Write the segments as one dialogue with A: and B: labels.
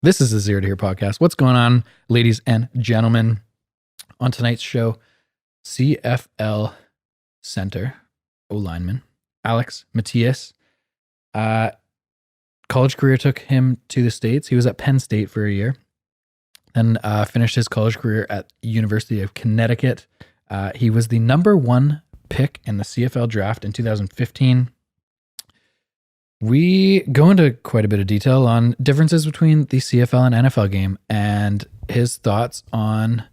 A: This is the Zero to Here podcast. What's going on, ladies and gentlemen? On tonight's show, CFL center, O-lineman, Alex Mateas. College career took him to the States. He was at Penn State for a year. Then finished his college career at University of Connecticut. He was the number 1 pick in the CFL draft in 2015. We go into quite a bit of detail on differences between the CFL and NFL game and his thoughts on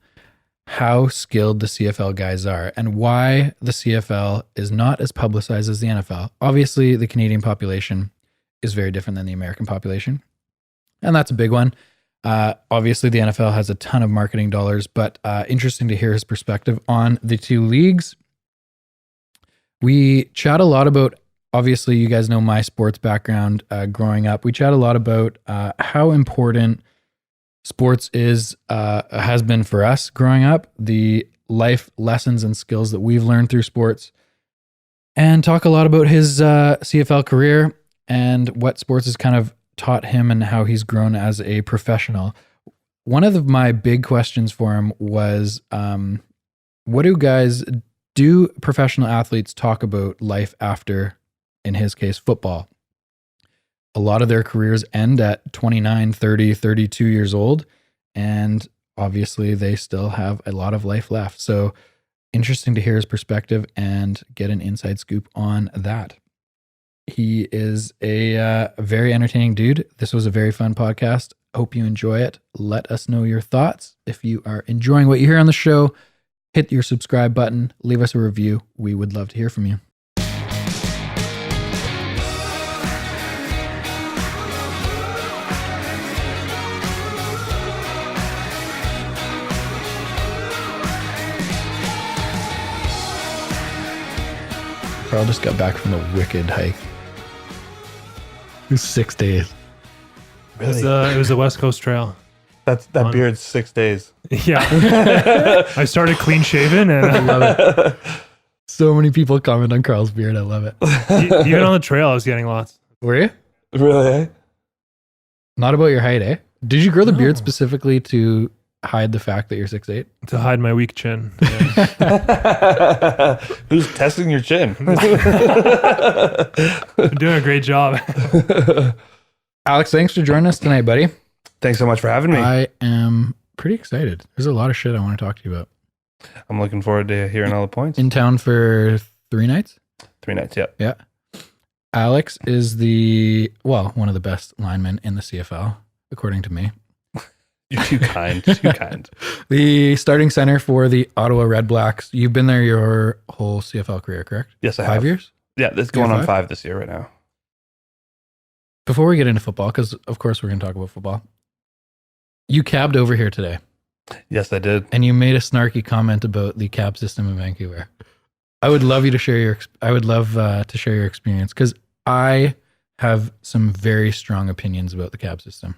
A: how skilled the CFL guys are and why the CFL is not as publicized as the NFL. Obviously, the Canadian population is very different than the American population, and that's a big one. Obviously, the NFL has a ton of marketing dollars, but interesting to hear his perspective on the two leagues. We chat a lot about, obviously, you guys know my sports background growing up. We chat a lot about how important sports has been for us growing up, the life lessons and skills that we've learned through sports, and talk a lot about his CFL career and what sports has kind of taught him and how he's grown as a professional. One of my big questions for him was, what do professional athletes talk about life after, in his case, football? A lot of their careers end at 29, 30, 32 years old, and obviously they still have a lot of life left. So interesting to hear his perspective and get an inside scoop on that. He is a very entertaining dude. This was a very fun podcast. Hope you enjoy it. Let us know your thoughts. If you are enjoying what you hear on the show, hit your subscribe button, leave us a review. We would love to hear from you. Carl just got back from a wicked hike. It was 6 days.
B: Really? It was a West Coast trail.
C: That beard's 6 days.
B: Yeah. I started clean shaven and
A: I love it. So many people comment on Carl's beard. I love it.
B: Even on the trail, I was getting lots.
A: Were you?
C: Really? Eh?
A: Not about your height, eh? Did you grow the beard specifically to hide the fact that you're 6'8"?
B: To hide my weak chin. Yeah.
C: Who's testing your chin?
B: I'm doing a great job.
A: Alex, thanks for joining us tonight, buddy.
C: Thanks so much for having me.
A: I am pretty excited. There's a lot of shit I want to talk to you about.
C: I'm looking forward to hearing all the points.
A: In town for 3 nights?
C: 3 nights, yep.
A: Yeah. Alex is one of the best linemen in the CFL, according to me.
C: You're too kind. Too kind.
A: The starting center for the Ottawa Redblacks. You've been there your whole CFL career, correct?
C: Yes, I have.
A: 5 years?
C: Yeah, this is going on 5 this year right now.
A: Before we get into football, because of course we're going to talk about football, you cabbed over here today.
C: Yes, I did.
A: And you made a snarky comment about the cab system in Vancouver. I would love you to share your experience, because I have some very strong opinions about the cab system.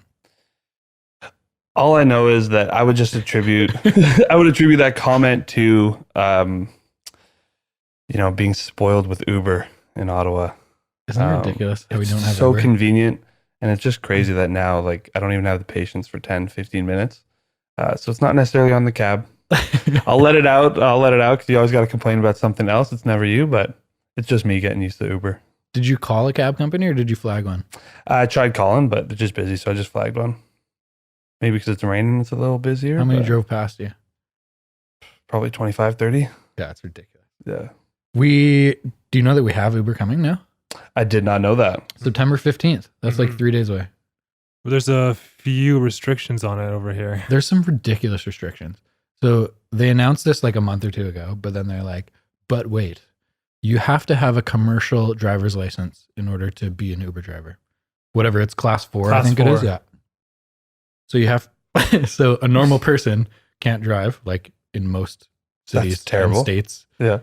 C: All I know is that I would just attribute that comment to being spoiled with Uber in Ottawa.
A: Isn't it ridiculous how we don't have
C: so
A: Uber?
C: Convenient, and it's just crazy that now, like, I don't even have the patience for 10, 15 minutes. So it's not necessarily on the cab. I'll let it out because you always got to complain about something else. It's never you, but it's just me getting used to Uber.
A: Did you call a cab company or did you flag one?
C: I tried calling, but they're just busy, so I just flagged one. Maybe because it's raining, it's a little busier.
A: How many drove past you?
C: Probably 25, 30.
A: Yeah, it's ridiculous.
C: Yeah.
A: Do you know that we have Uber coming now?
C: I did not know that.
A: September 15th. That's like 3 days away.
B: Well, there's a few restrictions on it over here.
A: There's some ridiculous restrictions. So they announced this like a month or two ago, but then they're like, but wait, you have to have a commercial driver's license in order to be an Uber driver. Whatever, it's class 4, I think 4. It is. Yeah. So so a normal person can't drive, like in most cities and states.
C: Yeah.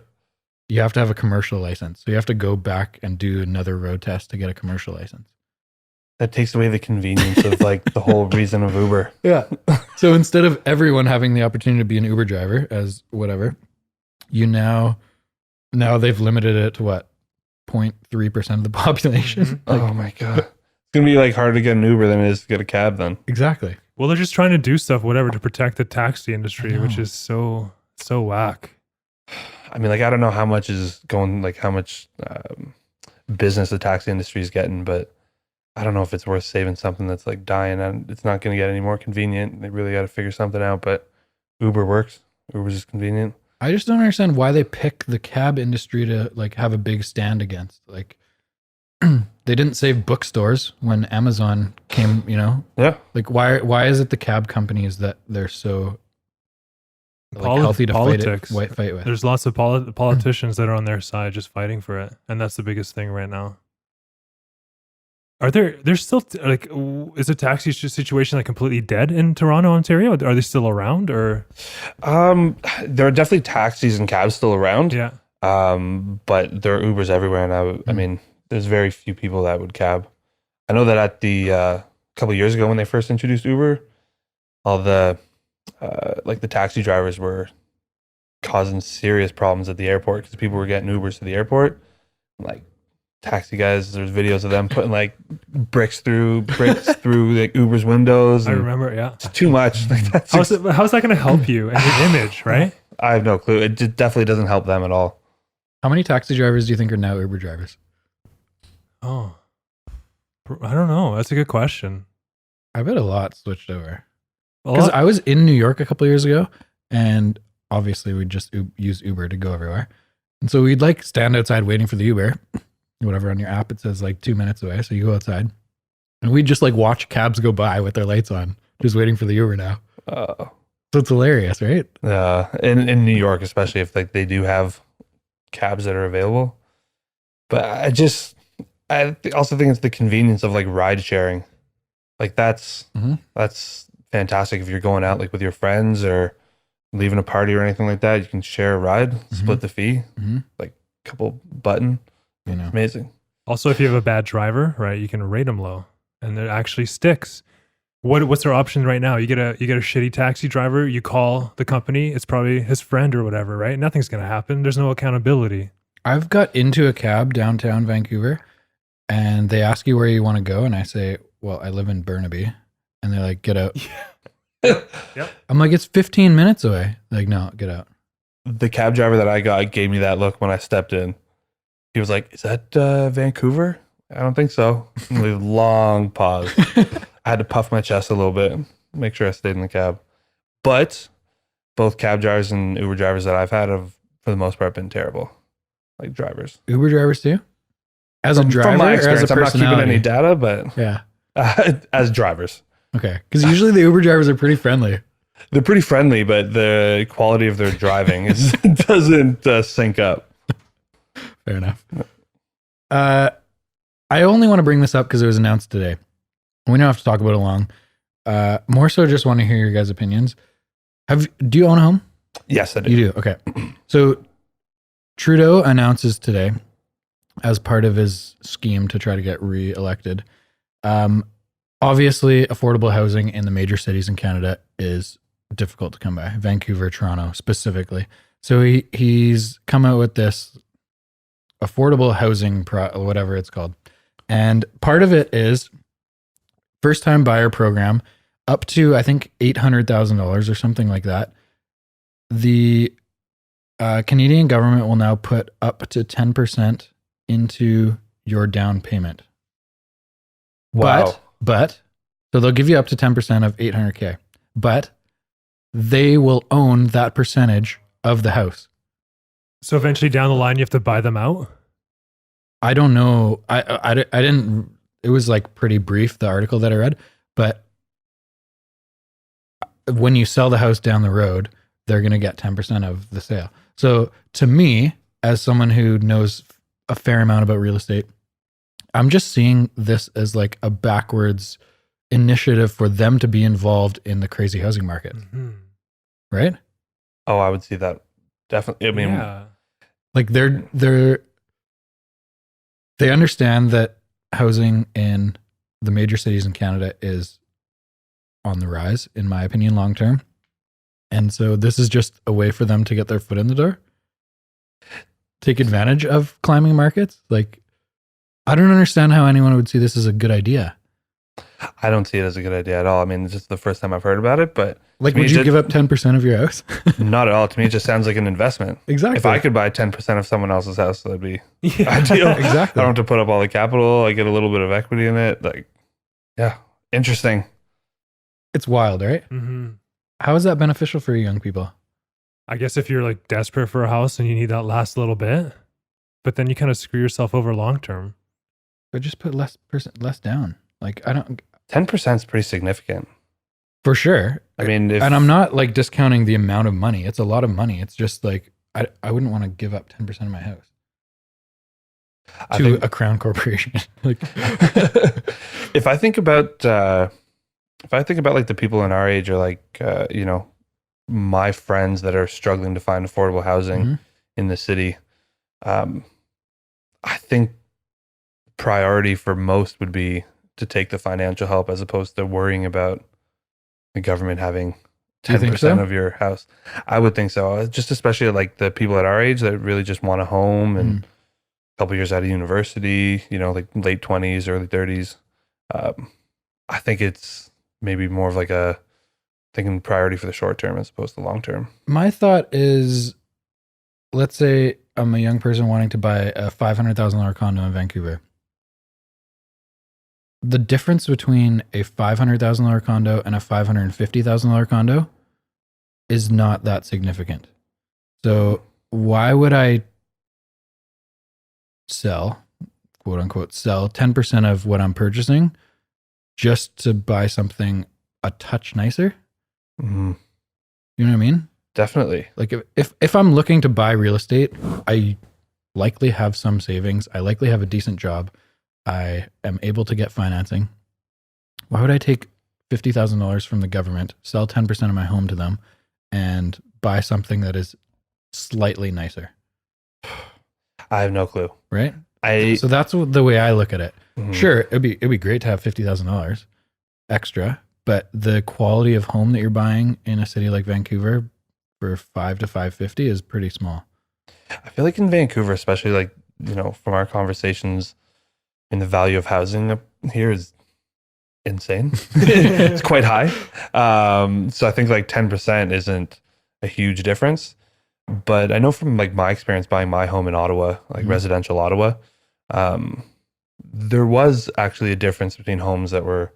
A: You have to have a commercial license. So you have to go back and do another road test to get a commercial license.
C: That takes away the convenience of like the whole reason of Uber.
A: Yeah. So instead of everyone having the opportunity to be an Uber driver as whatever, you now they've limited it to what? 0.3% of the population.
C: Oh my God. gonna be like harder to get an Uber than it is to get a cab. Then
A: Exactly.
B: Well, they're just trying to do stuff, whatever, to protect the taxi industry, which
A: know.
B: is so whack.
C: I mean, like I don't know how much is going, like how much business the taxi industry is getting, but I don't know if it's worth saving something that's like dying and it's not going to get any more convenient. They really got to figure something out. But Uber works. Uber's just convenient.
A: I just don't understand why they pick the cab industry to like have a big stand against. Like they didn't save bookstores when Amazon came, you know?
C: Yeah.
A: Like why is it the cab companies that they're so like healthy to
B: politics.
A: fight with?
B: There's lots of politicians that are on their side just fighting for it. And that's the biggest thing right now. There's still like, is the taxi situation like completely dead in Toronto, Ontario? Are they still around or?
C: There are definitely taxis and cabs still around.
B: Yeah.
C: But there are Ubers everywhere. And I mean, there's very few people that would cab. I know that at the, couple of years ago when they first introduced Uber, all the, like the taxi drivers were causing serious problems at the airport because people were getting Ubers to the airport. Like, taxi guys, there's videos of them putting like bricks through like Uber's windows.
B: I remember, yeah.
C: It's too much. Like
B: how's that going to help you and your image, right?
C: I have no clue. It just definitely doesn't help them at all.
A: How many taxi drivers do you think are now Uber drivers?
B: Oh, I don't know. That's a good question.
A: I bet a lot switched over. Because I was in New York a couple of years ago, and obviously we'd just use Uber to go everywhere. And so we'd like stand outside waiting for the Uber. Whatever on your app, it says like 2 minutes away. So you go outside and we just like watch cabs go by with their lights on, just waiting for the Uber now. So it's hilarious, right?
C: In New York, especially if like they do have cabs that are available. But I also think it's the convenience of like ride sharing. Like that's fantastic if you're going out like with your friends or leaving a party or anything like that. You can share a ride, split the fee, like a couple button.
A: You know,
B: amazing. Also, if you have a bad driver, right, you can rate them low, and it actually sticks. What's their option right now? You get a shitty taxi driver. You call the company. It's probably his friend or whatever, right? Nothing's gonna happen. There's no accountability.
A: I've got into a cab downtown Vancouver, and they ask you where you want to go, and I say, "Well, I live in Burnaby," and they're like, "Get out."
B: Yep.
A: I'm like, "It's 15 minutes away." Like, no, get out.
C: The cab driver that I got gave me that look when I stepped in. He was like, "Is that Vancouver?" I don't think so. Long pause. I had to puff my chest a little bit, make sure I stayed in the cab. But both cab drivers and Uber drivers that I've had have, for the most part, been terrible. Like drivers.
A: Uber drivers too? As a driver,
C: from my
A: or as a
C: experience, I'm not keeping
A: personality?
C: any data, but
A: Yeah.
C: As drivers.
A: Okay. Because usually the Uber drivers are pretty friendly.
C: They're pretty friendly, but the quality of their driving doesn't sync up.
A: Fair enough. I only want to bring this up because it was announced today. We don't have to talk about it long. More so just want to hear your guys' opinions. Do you own a home?
C: Yes, I do.
A: You do? Okay. So Trudeau announces today, as part of his scheme to try to get re-elected, obviously affordable housing in the major cities in Canada is difficult to come by. Vancouver, Toronto specifically. So he's come out with this affordable housing, whatever it's called. And part of it is first time buyer program up to, I think, $800,000 or something like that. The Canadian government will now put up to 10% into your down payment.
C: Wow.
A: But so they'll give you up to 10% of $800K, but they will own that percentage of the house.
B: So eventually down the line, you have to buy them out?
A: I don't know. I didn't, it was like pretty brief, the article that I read, but when you sell the house down the road, they're going to get 10% of the sale. So to me, as someone who knows a fair amount about real estate, I'm just seeing this as like a backwards initiative for them to be involved in the crazy housing market. Right?
C: Oh, I would see that. Definitely. I mean,
B: yeah.
A: Like they understand that housing in the major cities in Canada is on the rise, in my opinion, long term. And so this is just a way for them to get their foot in the door, take advantage of climbing markets. Like, I don't understand how anyone would see this as a good idea.
C: I don't see it as a good idea at all. I mean, it's just the first time I've heard about it, but
A: Like,
C: to me,
A: would you give up 10% of your house?
C: not at all. To me, it just sounds like an investment.
A: Exactly.
C: If I could buy 10% of someone else's house, that'd be
B: Yeah.
C: ideal.
A: Exactly.
C: I don't have to put up all the capital. I get a little bit of equity in it. Like, yeah, interesting.
A: It's wild, right?
B: Hmm.
A: How is that beneficial for you young people?
B: I guess if you're like desperate for a house and you need that last little bit, but then you kind of screw yourself over long term.
A: But just put less down. Like, I don't,
C: 10% is pretty significant.
A: for sure.
C: I mean, if,
A: And I'm not like discounting the amount of money. It's a lot of money. It's just like, I wouldn't want to give up 10% of my house
C: I
A: to
C: think-
A: a crown corporation. Like,
C: if I think about like the people in our age or like my friends that are struggling to find affordable housing
A: Mhm.
C: in the city, I think priority for most would be to take the financial help as opposed to worrying about the government having
A: Do you
C: 10%
A: think so?
C: of your house. I would think so. Just especially like the people at our age that really just want a home and
A: Mhm.
C: a couple years out of university, like late 20s, early 30s. I think it's maybe more of like a thinking priority for the short term as opposed to long term.
A: my thought is, let's say I'm a young person wanting to buy a $500,000 condo in Vancouver. The difference between a $500,000 condo and a $550,000 condo is not that significant. So why would I sell, quote unquote, sell 10% of what I'm purchasing just to buy something a touch nicer?
C: Mhm.
A: You know what I mean?
C: Definitely.
A: Like if I'm looking to buy real estate, I likely have some savings. I likely have a decent job. I am able to get financing. Why would I take $50,000 from the government, sell 10% of my home to them, and buy something that is slightly nicer?
C: I have no clue.
A: Right?
C: I
A: So that's the way I look at it.
C: Mhm.
A: Sure, it'd be great to have $50,000 extra, but the quality of home that you're buying in a city like Vancouver for $5 to $550 is pretty small.
C: I feel like in Vancouver, especially like, from our conversations, the value of housing up here is insane. It's quite high. So I think like 10% isn't a huge difference. But I know from like my experience buying my home in Ottawa, like
A: Mhm.
C: residential Ottawa, there was actually a difference between homes that were,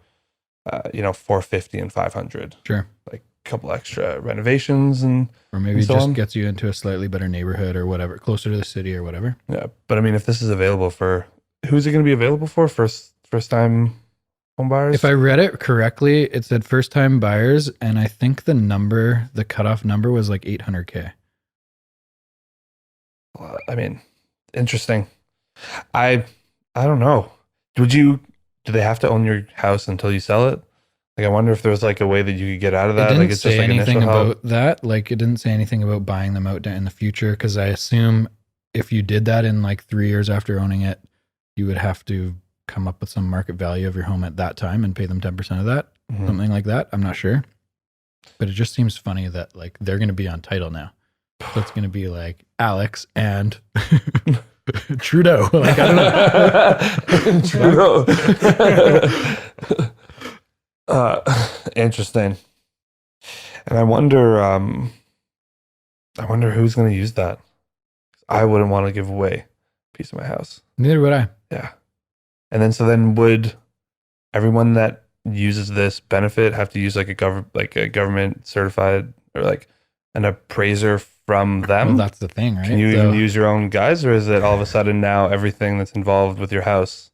C: 450 and 500.
A: Sure.
C: Like a couple extra renovations and
A: Or maybe
C: And
A: it
C: so
A: just
C: on.
A: gets you into a slightly better neighborhood or whatever, closer to the city or whatever.
C: yeah. But I mean, if this is available for, who's it going to be available for? First time home buyers?
A: If I read it correctly, it said first time buyers, and I think the cutoff number was like 800K.
C: I mean, interesting. I don't know. Do they have to own your house until you sell it? Like, I wonder if there's like a way that you could get out of
A: It
C: that.
A: didn't
C: Like, it's
A: say
C: just like
A: anything
C: initial help.
A: about that. Like, it didn't say anything about buying them out in the future, because I assume if you did that in like 3 years after owning it, you would have to come up with some market value of your home at that time and pay them 10% of that,
C: Mhm.
A: something like that. I'm not sure. But it just seems funny that like they're going to be on title now. So it's going to be like Alex and Trudeau. Like, I don't know.
C: True. Interesting. And I wonder who's going to use that. I wouldn't want to give away a piece of my house.
A: Neither would I.
C: Yeah. And then would everyone that uses this benefit have to use like a government certified or like an appraiser from them?
A: Well, that's the thing, right?
C: Can you
A: So-
C: even use your own guys, or is it all of a sudden now everything that's involved with your house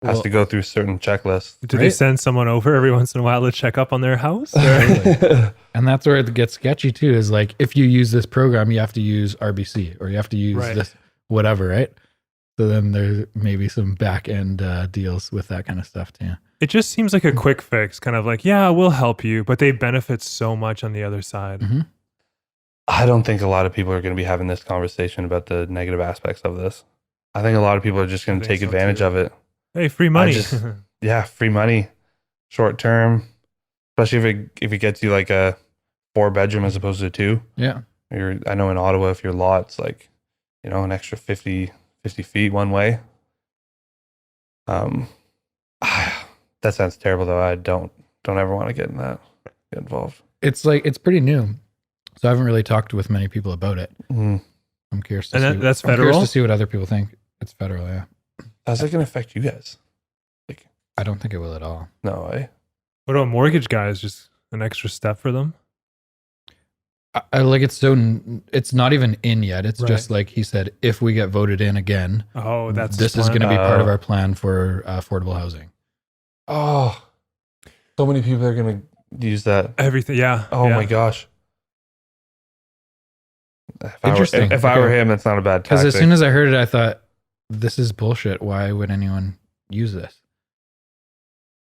C: has
A: Well,
C: to go through certain checklists?
B: Do they
A: Right.
B: send someone over every once in a while to check up on their house? Or-
A: And that's where it gets sketchy too, is like, if you use this program, you have to use RBC or you have to use
B: Right.
A: this, whatever, right? So then there's maybe some back end deals with that kind of stuff too.
B: It just seems like a quick fix, kind of like, yeah, we'll help you, but they benefit so much on the other side.
A: Mm-hmm.
C: I don't think a lot of people are going to be having this conversation about the negative aspects of this. I think a lot of people are just going to
B: think
C: take
B: so,
C: advantage
B: too.
C: of it.
B: Hey, free money.
C: Yeah, free money, short term, especially if it gets you like a 4-bedroom as opposed to 2.
A: Yeah.
C: I know in Ottawa, if your lot's like, an extra 50 feet one way, That sounds terrible though. I don't ever want to get involved.
A: It's pretty new. So I haven't really talked with many people about it.
C: Mm.
A: I'm curious to
B: And
A: see.
B: that's
A: I'm
B: federal?
A: curious to see what other people think. It's federal, yeah.
C: How's that going to affect you guys?
A: I don't think it will at all.
C: No way.
B: What about mortgage guys? Just an extra step for them?
A: I like it's not even in yet. It's
B: Right.
A: just like he said, if we get voted in again,
B: Oh, that's
A: this is going to be part of our plan for affordable housing.
C: Oh, so many people are going to use that.
B: everything. Yeah.
C: Oh
B: yeah.
C: my gosh.
A: Interesting.
C: If I were him, it's not a bad tactic.
A: Because as soon as I heard it, I thought, this is bullshit. Why would anyone use this?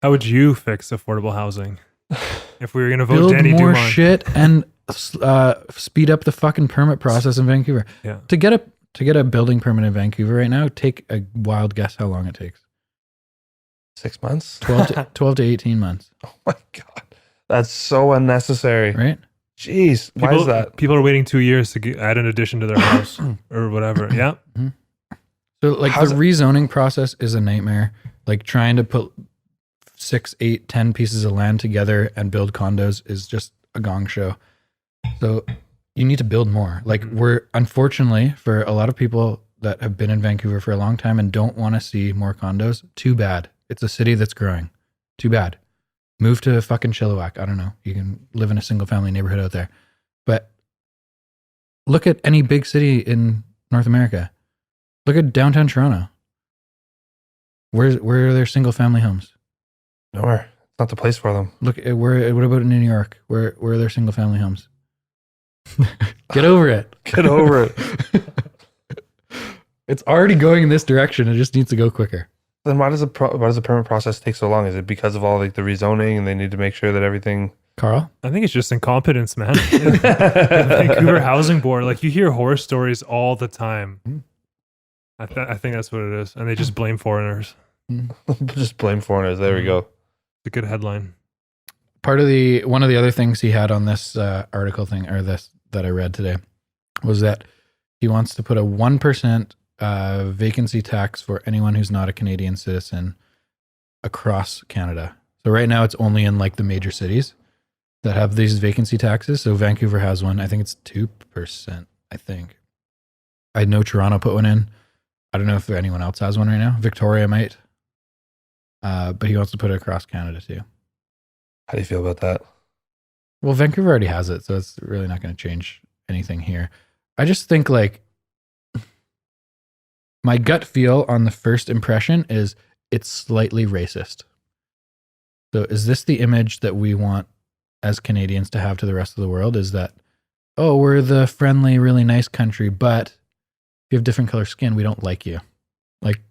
B: How would you fix affordable housing if we were going to vote
A: Build
B: Denny
A: more
B: Dumas?
A: shit and speed up the fucking permit process in Vancouver.
B: Yeah.
A: To get a building permit in Vancouver right now, take a wild guess how long it takes.
C: 6 months?
A: 12 to 18 months,
C: Oh my God. That's so unnecessary.
A: right?
C: Jeez. Why is that?
B: People are waiting 2 years to add an addition to their house or whatever. Yeah.
A: So like
C: How's
A: the rezoning process is a nightmare. Like trying to put 6, 8, 10 pieces of land together and build condos is just a gong show. So you need to build more. Like we're unfortunately for a lot of people that have been in Vancouver for a long time and don't want to see more condos, too bad. It's a city that's growing. Too bad. Move to fucking Chilliwack. I don't know. You can live in a single family neighborhood out there. But look at any big city in North America. Look at downtown Toronto. Where are their single family homes?
C: Nowhere. It's not the place for them.
A: Look at what about in New York? Where are their single family homes? Get over it.
C: Get over it.
A: It's already going in this direction. It just needs to go quicker.
C: Then why does the permit process take so long? Is it because of all like the rezoning and they need to make sure that everything?
A: Carl?
B: I think it's just incompetence, man. Vancouver Housing Board, like you hear horror stories all the time. I think that's what it is. And they just blame foreigners.
C: Just blame foreigners. There we go.
B: It's a good headline.
A: One of the other things he had on this article thing, or this that I read today, was that he wants to put a 1% vacancy tax for anyone who's not a Canadian citizen across Canada. So right now it's only in like the major cities that have these vacancy taxes. So Vancouver has one. I think it's 2%. I think. I know Toronto put one in. I don't know if anyone else has one right now. Victoria might. But he wants to put it across Canada too.
C: How do you feel about that?
A: Well, Vancouver already has it, so it's really not going to change anything here. I just think like my gut feel on the first impression is it's slightly racist. So is this the image that we want as Canadians to have to the rest of the world? Is that, oh, we're the friendly, really nice country, but if you have different color skin, we don't like you. Like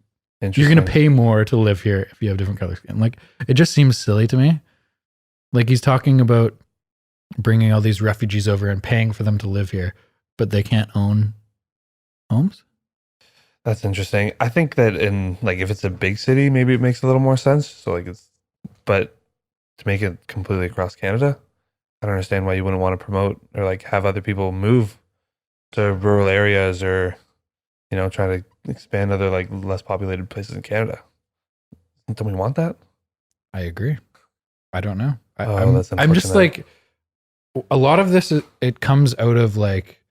A: you're going to pay more to live here if you have different color skin. Like it just seems silly to me. Like he's talking about bringing all these refugees over and paying for them to live here, but they can't own homes.
C: That's interesting. I think that in like if it's a big city, maybe it makes a little more sense. So like but to make it completely across Canada, I don't understand why you wouldn't want to promote or like have other people move to rural areas or, you know, try to expand other like less populated places in Canada. Don't we want that?
A: I agree. I don't know.
C: That's
A: I'm just
C: unfortunate.
A: like, a lot of this, it comes out of like,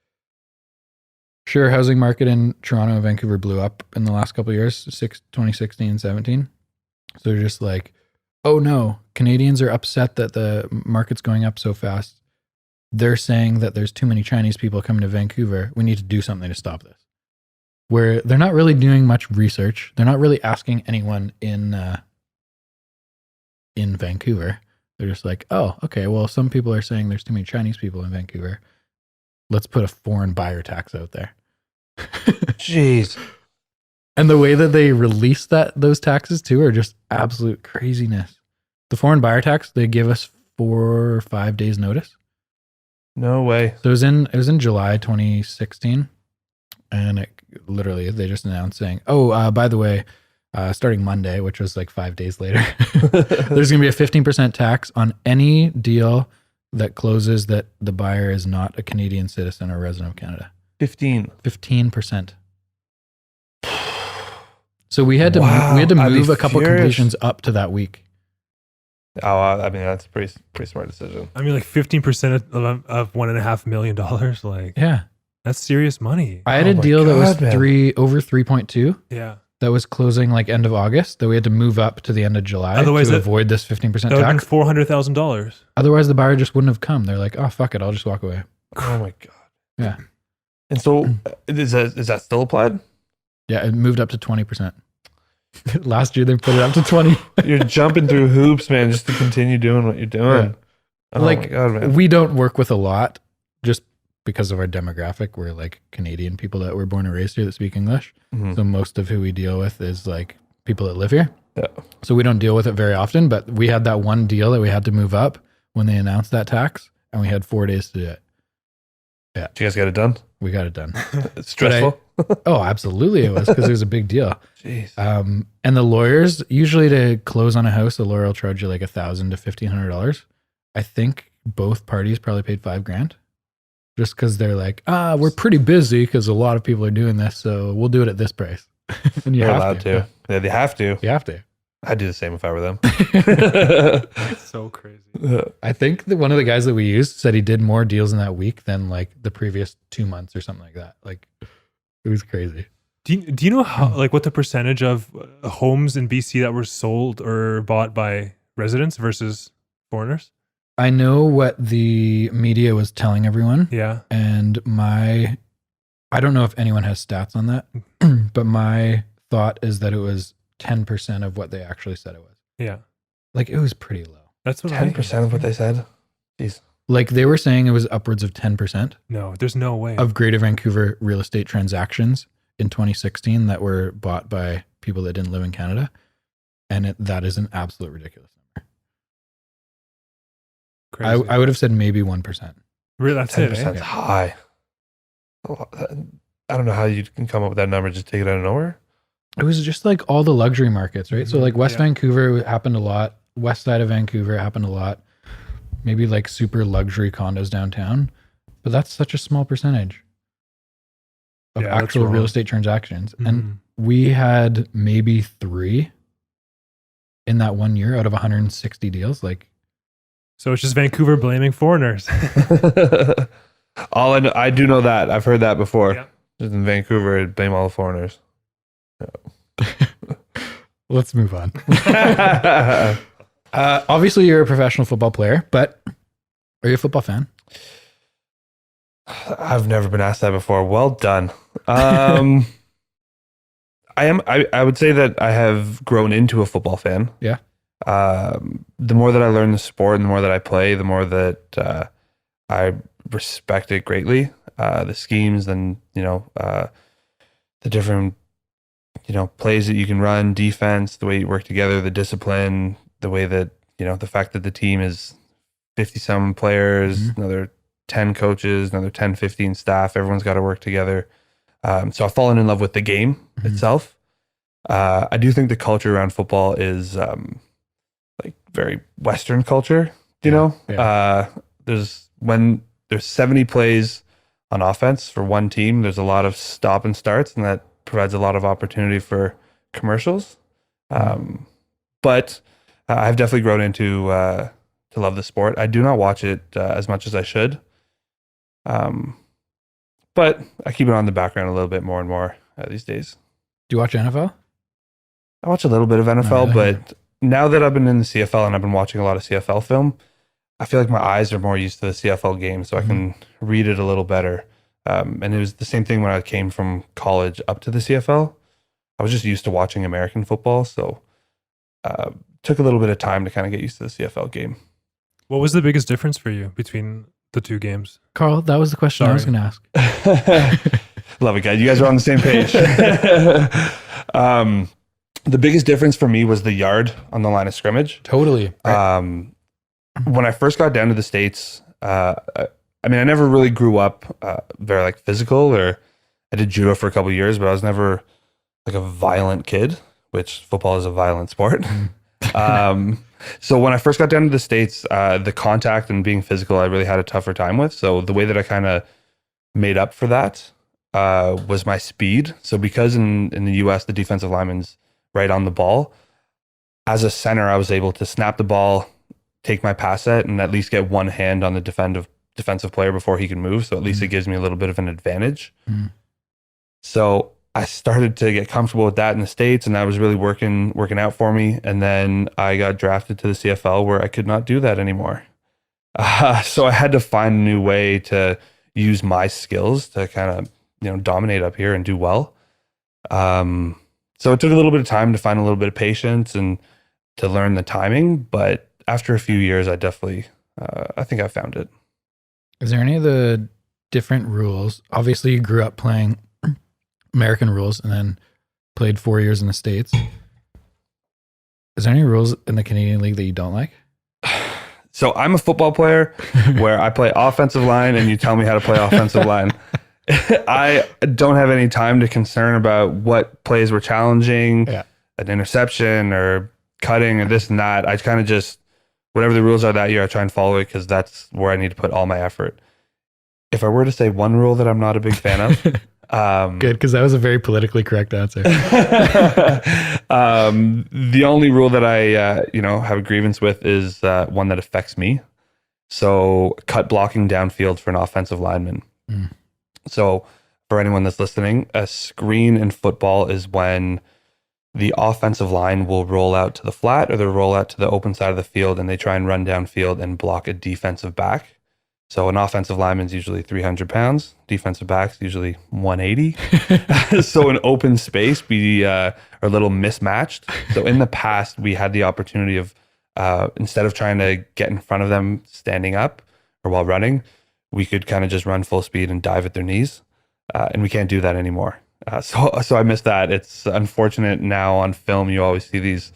A: sure, housing market in Toronto and Vancouver blew up in the last couple of years, 2016, 17. So they're just like, oh no, Canadians are upset that the market's going up so fast. They're saying that there's too many Chinese people coming to Vancouver. We need to do something to stop this. Where they're not really doing much research. They're not really asking anyone in Vancouver. They're just like, oh, okay, well, some people are saying there's too many Chinese people in Vancouver. Let's put a foreign buyer tax out there.
C: Jeez.
A: And the way that they release those taxes too are just absolute craziness. The foreign buyer tax, they give us 4 or 5 days notice.
C: No way.
A: So it was in July 2016. And literally they just announced saying, oh, by the way, starting Monday, which was like 5 days later, there's going to be a 15% tax on any deal that closes that the buyer is not a Canadian citizen or resident of Canada. 15%. So we had to
C: Wow,
A: move
C: I'd be
A: a couple
C: furious.
A: completions up to that week.
C: I mean, that's a pretty smart decision.
B: I mean, like 15% of $1.5 million. Like,
A: Yeah.
B: that's serious money.
A: I had
C: Oh
A: a
C: my
A: deal that was
C: God, man.
A: over 3.2
B: Yeah.
A: that was closing like end of August that we had to move up to the end of July
B: Otherwise
A: to
B: it-
A: avoid this 15%
B: That would have
A: tax.
B: been $400,000.
A: Otherwise, the buyer just wouldn't have come. They're like, oh, fuck it. I'll just walk away.
C: Oh my God.
A: Yeah.
C: And so is that still applied?
A: Yeah. It moved up to 20%. Last year, they put it up to 20.
C: You're jumping through hoops, man, just to continue doing what you're doing.
A: Yeah.
C: Oh
A: Like,
C: my God, man.
A: We don't work with a lot just because of our demographic. We're like Canadian people that were born and raised here that speak English.
C: Mhm.
A: So most of who we deal with is like people that live here.
C: Yeah.
A: So we don't deal with it very often, but we had that one deal that we had to move up when they announced that tax, and we had 4 days to do it.
C: Did you guys get it done?
A: We got it done.
C: It's stressful.
A: Oh, absolutely. It was because it was a big deal.
C: Jeez.
A: And the lawyers, usually to close on a house, the lawyer will charge you like $1,000 to $1,500. I think both parties probably paid $5,000 just because they're like, we're pretty busy because a lot of people are doing this. So we'll do it at this price. And
C: You're
A: have
C: allowed to. Yeah, they have to.
A: You have to.
C: I'd do the same if I were them.
B: It's so crazy.
A: I think that one of the guys that we used said he did more deals in that week than like the previous 2 months or something like that. Like it was crazy.
B: Do you know how, like, what the percentage of homes in BC that were sold or bought by residents versus foreigners?
A: I know what the media was telling everyone.
B: Yeah.
A: And I don't know if anyone has stats on that, but my thought is that it was 10% of what they actually said it was.
B: Yeah.
A: Like it was pretty low.
B: That's what
C: 10% of what they said. Jeez.
A: Like they were saying it was upwards of 10%
B: No, there's no way.
A: of Greater Vancouver real estate transactions in 2016 that were bought by people that didn't live in Canada. And that is an absolute ridiculous number.
B: Crazy.
A: I would have said maybe 1%.
B: Really, that's it.
C: 10%
B: Eh?
C: is high. I don't know how you can come up with that number. Just take it out of nowhere.
A: It was just like all the luxury markets, right? So like West
B: Yeah.
A: Vancouver happened a lot. West side of Vancouver happened a lot. Maybe like super luxury condos downtown, but that's such a small percentage of
B: Yeah, that's
A: actual real
B: wrong.
A: estate transactions.
B: Mhm.
A: And we had maybe 3 in that 1 year out of 160 deals. Like,
B: So it's just Vancouver blaming foreigners.
C: All I know, I do know that. I've heard that before.
B: Yeah.
C: Just in Vancouver, I'd blame all the foreigners.
A: let's move on. Obviously, you're a professional football player, but are you a football fan?
C: I've never been asked that before. Well done. I am. I would say that I have grown into a football fan.
A: Yeah.
C: The more that I learn the sport and the more that I play, the more that I respect it greatly. The schemes and, the different, plays that you can run, defense, the way you work together, the discipline, the way that, the fact that the team is 50 some players, another 10 coaches, another 10, 15 staff, everyone's got to work together. So I've fallen in love with the game itself. I do think the culture around football is like very Western culture,
A: Yeah.
C: When there's 70 plays on offense for one team, there's a lot of stop and starts, and that provides a lot of opportunity for commercials. But I've definitely grown into to love the sport. I do not watch it as much as I should. But I keep it on the background a little bit more and more these days.
A: Do you watch NFL?
C: I watch a little bit of NFL,
A: really?
C: but now that I've been in the CFL and I've been watching a lot of CFL film, I feel like my eyes are more used to the CFL game, so I can read it a little better. And it was the same thing when I came from college up to the CFL. I was just used to watching American football, so took a little bit of time to kind of get used to the CFL game.
B: What was the biggest difference for you between the two games?
A: Carl, that was the question I was
B: Sorry.
A: going to ask.
C: Love it, guys. You guys are on the same page. The biggest difference for me was the yard on the line of scrimmage.
A: Totally. Right.
C: When I first got down to the States, I never really grew up very like physical, or I did judo for a couple of years, but I was never like a violent kid, which football is a violent sport. So when I first got down to the States, the contact and being physical, I really had a tougher time with. So the way that I kind of made up for that was my speed. So because in the US, the defensive lineman's right on the ball, as a center, I was able to snap the ball, take my pass set and at least get one hand on the defensive player before he can move. So at least it gives me a little bit of an advantage. So I started to get comfortable with that in the States, and that was really working out for me. And then I got drafted to the CFL where I could not do that anymore. So I had to find a new way to use my skills to kind of, dominate up here and do well. So it took a little bit of time to find a little bit of patience and to learn the timing. But after a few years, I definitely, I think I found it.
A: Is there any of the different rules? Obviously, you grew up playing American rules and then played 4 years in the States. Is there any rules in the Canadian League that you don't like?
C: So I'm a football player where I play offensive line and you tell me how to play offensive line. I don't have any time to concern about what plays were challenging, an interception or cutting or this and that. I kind of just, whatever the rules are that year, I try and follow it because that's where I need to put all my effort. If I were to say one rule that I'm not a big fan of,
A: good, because that was a very politically correct answer.
C: The only rule that I, have a grievance with is one that affects me. So cut blocking downfield for an offensive lineman. So for anyone that's listening, a screen in football is when the offensive line will roll out to the flat or they'll roll out to the open side of the field and they try and run downfield and block a defensive back. So an offensive lineman is usually 300 pounds. Defensive back's usually 180. So in open space, we are a little mismatched. So in the past, we had the opportunity of, instead of trying to get in front of them standing up or while running, we could kind of just run full speed and dive at their knees. And we can't do that anymore. So I miss that. It's unfortunate now on film, you always see these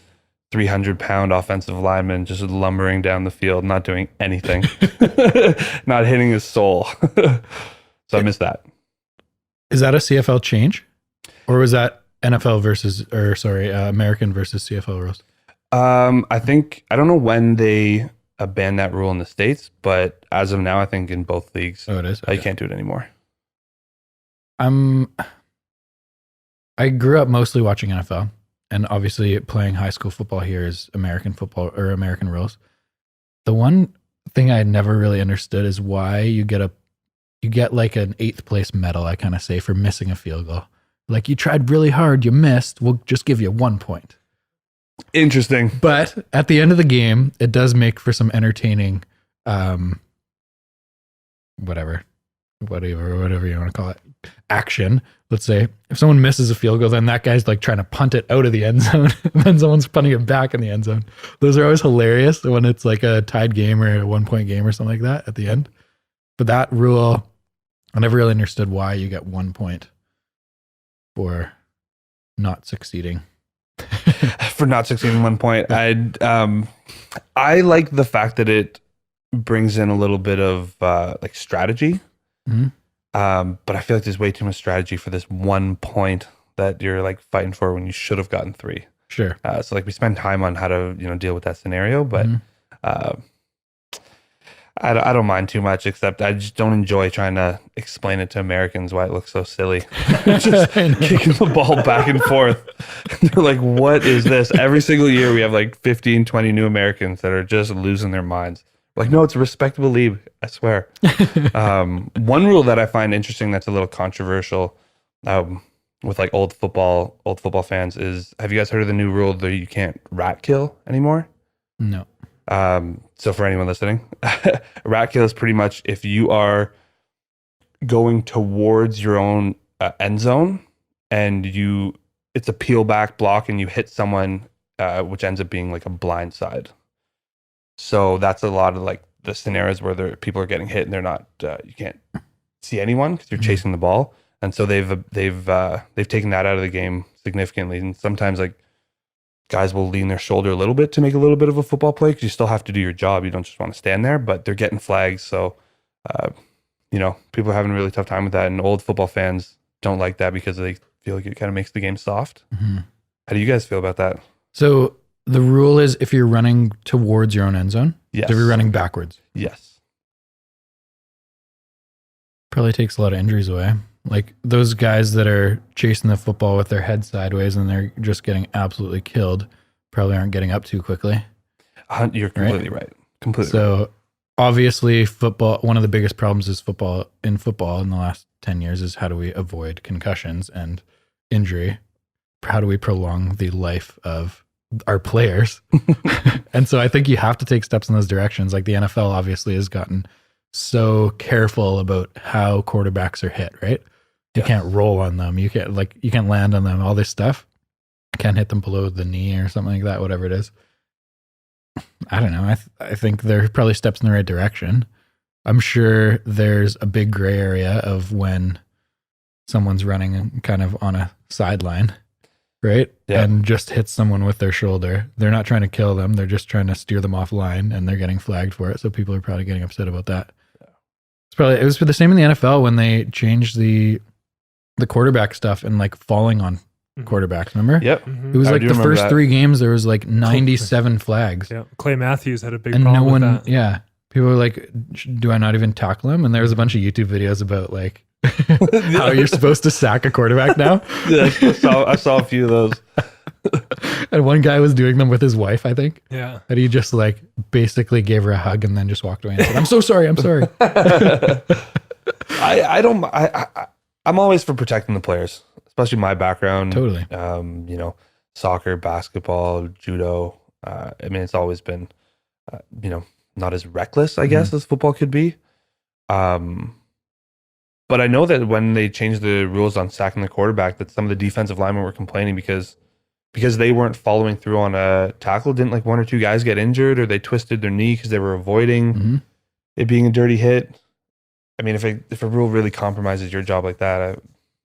C: 300-pound offensive linemen just lumbering down the field, not doing anything, not hitting his soul. So I miss that.
A: Is that a CFL change? Or was that American versus CFL rules?
C: I don't know when they banned that rule in the States, but as of now, I think in both leagues,
A: it is. Okay.
C: You can't do it anymore.
A: I grew up mostly watching NFL, and obviously playing high school football here is American football or American rules. The one thing I never really understood is why you get like an 8th place medal, I kind of say, for missing a field goal. Like, you tried really hard, you missed, we'll just give you 1 point.
C: Interesting.
A: But at the end of the game, it does make for some entertaining, whatever you want to call it, action. Let's say if someone misses a field goal, then that guy's like trying to punt it out of the end zone, and then someone's punting it back in the end zone. Those are always hilarious when it's like a tied game or a 1 point game or something like that at the end. But that rule, I never really understood why you get 1 point for not succeeding.
C: For not succeeding 1 point. I like the fact that it brings in a little bit of like strategy. But I feel like there's way too much strategy for this 1 point that you're like fighting for when you should have gotten 3.
A: Sure.
C: So like we spend time on how to deal with that scenario, but I don't mind too much, except I just don't enjoy trying to explain it to Americans why it looks so silly. Just kicking the ball back and forth. They're like, what is this? Every single year we have like 15, 20 new Americans that are just losing their minds. Like, no, it's a respectable league, I swear. One rule that I find interesting that's a little controversial with like old football fans is, have you guys heard of the new rule that you can't rat kill anymore?
A: No.
C: So for anyone listening, rat kill is pretty much if you are going towards your own end zone and it's a peel back block and you hit someone, which ends up being like a blind side. So that's a lot of like the scenarios where people are getting hit and they're not, you can't see anyone because you're chasing the ball. And so they've taken that out of the game significantly. And sometimes like guys will lean their shoulder a little bit to make a little bit of a football play because you still have to do your job. You don't just want to stand there, but they're getting flags. So, people are having a really tough time with that. And old football fans don't like that because they feel like it kind of makes the game soft. How do you guys feel about that?
A: So the rule is if you're running towards your own end zone,
C: yes.
A: So if you're running backwards.
C: Yes.
A: Probably takes a lot of injuries away. Like those guys that are chasing the football with their head sideways and they're just getting absolutely killed probably aren't getting up too quickly.
C: You're completely right. Completely.
A: So obviously football, one of the biggest problems is football in the last 10 years is how do we avoid concussions and injury? How do we prolong the life of our players? And so I think you have to take steps in those directions. Like the NFL obviously has gotten so careful about how quarterbacks are hit, right? You can't roll on them. You can't land on them, all this stuff. Can't hit them below the knee or something like that, whatever it is. I don't know. I think there are probably steps in the right direction. I'm sure there's a big gray area of when someone's running kind of on a sideline, right?
C: Yeah.
A: And just hits someone with their shoulder. They're not trying to kill them. They're just trying to steer them offline, and they're getting flagged for it. So people are probably getting upset about that. It was the same in the NFL when they changed the quarterback stuff and like falling on quarterbacks. Remember?
C: Yep.
A: It was like the first 3 games there was like 97 flags.
B: Yeah. Clay Matthews had a big problem with that.
A: Yeah. People were like, do I not even tackle him? And there was a bunch of YouTube videos about like how you're supposed to sack a quarterback now.
C: Yeah, I saw a few of those.
A: And one guy was doing them with his wife, I think.
B: Yeah.
A: And he just like basically gave her a hug and then just walked away and said, I'm so sorry. I'm sorry.
C: I'm always for protecting the players, especially my background.
A: Totally.
C: Soccer, basketball, judo. It's always been, not as reckless, I guess, as football could be. But I know that when they changed the rules on sacking the quarterback, that some of the defensive linemen were complaining because they weren't following through on a tackle. Didn't like 1 or 2 guys get injured, or they twisted their knee because they were avoiding it being a dirty hit? I mean, if a rule really compromises your job like that,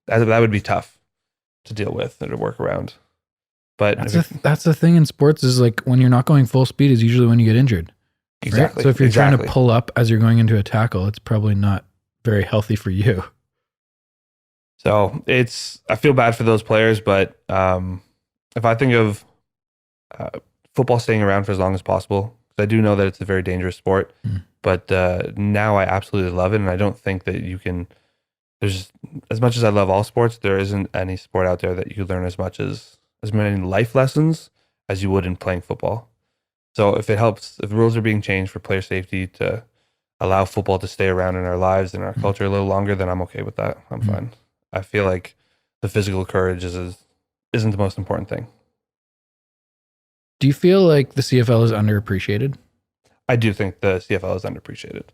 C: that would be tough to deal with and to work around. But
A: that's the thing in sports is like when you're not going full speed is usually when you get injured.
C: Exactly.
A: Right? So if you're trying to pull up as you're going into a tackle, it's probably not very healthy for you.
C: So I feel bad for those players, but if I think of football staying around for as long as possible, because I do know that it's a very dangerous sport, but now I absolutely love it, and I don't think that you can. There's as much as I love all sports, there isn't any sport out there that you could learn as many life lessons as you would in playing football. So if rules are being changed for player safety to allow football to stay around in our lives and our culture a little longer, then I'm okay with that. I'm fine. I feel like the physical courage isn't the most important thing.
A: Do you feel like the CFL is underappreciated?
C: I do think the CFL is underappreciated,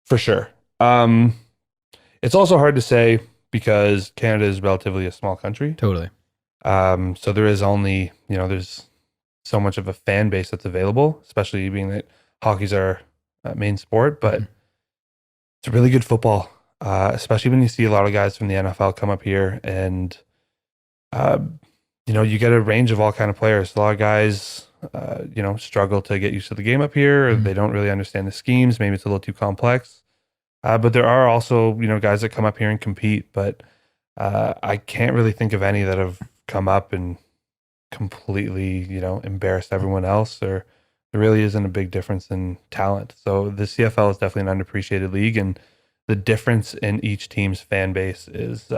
C: for sure. It's also hard to say because Canada is relatively a small country.
A: Totally.
C: So there is only, there's so much of a fan base that's available, especially being that hockey's our main sport, but it's really good football, especially when you see a lot of guys from the NFL come up here and, you get a range of all kind of players. A lot of guys, struggle to get used to the game up here, or they don't really understand the schemes. Maybe it's a little too complex. But there are also, guys that come up here and compete, but I can't really think of any that have come up and completely, embarrassed everyone else, or there really isn't a big difference in talent. So the CFL is definitely an underappreciated league, and the difference in each team's fan base is,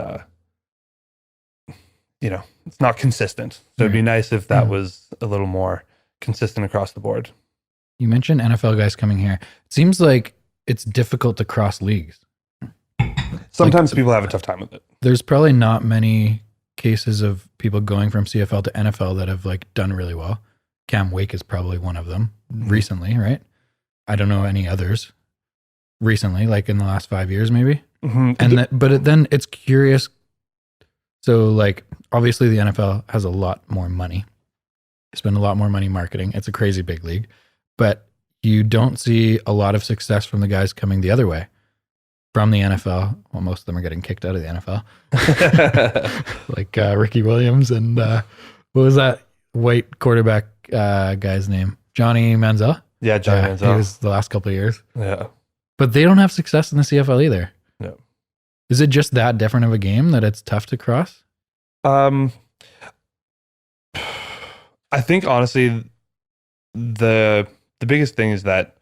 C: it's not consistent. So it'd be nice if that was a little more consistent across the board.
A: You mentioned NFL guys coming here. It seems like it's difficult to cross leagues.
C: Sometimes people have a tough time with it.
A: There's probably not many cases of people going from CFL to NFL that have like done really well. Cam Wake is probably one of them recently, right? I don't know any others recently, like in the last 5 years, maybe. But then it's curious. So like, obviously the NFL has a lot more money. They spend a lot more money marketing. It's a crazy big league, but you don't see a lot of success from the guys coming the other way from the NFL. Well, most of them are getting kicked out of the NFL. Like Ricky Williams and what was that white quarterback guy's name? Johnny Manziel?
C: Yeah, Johnny Manziel.
A: He was the last couple of years.
C: Yeah.
A: But they don't have success in the CFL either.
C: No.
A: Is it just that different of a game that it's tough to cross?
C: I think honestly, the biggest thing is that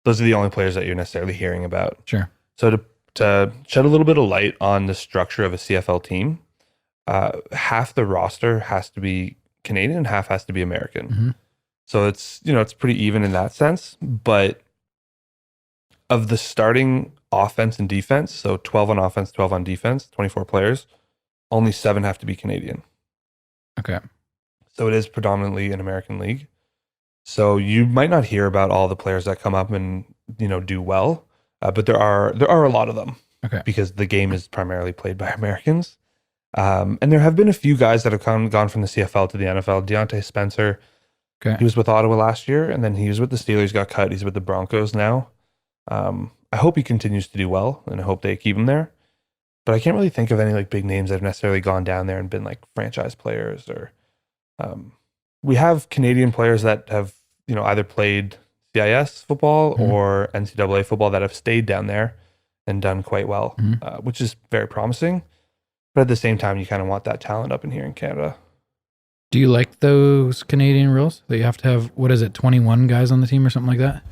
C: those are the only players that you're necessarily hearing about.
A: Sure.
C: So to shed a little bit of light on the structure of a CFL team, half the roster has to be Canadian and half has to be American. So it's, it's pretty even in that sense. But of the starting offense and defense, so 12 on offense, 12 on defense, 24 players, only 7 have to be Canadian.
A: Okay.
C: So it is predominantly an American league. So you might not hear about all the players that come up and, do well, but there are a lot of them.
A: Okay.
C: Because the game is primarily played by Americans. And there have been a few guys that have gone from the CFL to the NFL. Deontay Spencer,
A: Okay.
C: he was with Ottawa last year, and then he was with the Steelers, got cut. He's with the Broncos now. I hope he continues to do well, and I hope they keep him there. But I can't really think of any like big names that have necessarily gone down there and been like franchise players. Or we have Canadian players that have either played CIS football or NCAA football that have stayed down there and done quite well, which is very promising. But at the same time, you kind of want that talent up in here in Canada.
A: Do you like those Canadian rules that you have to have, 21 guys on the team or something like that?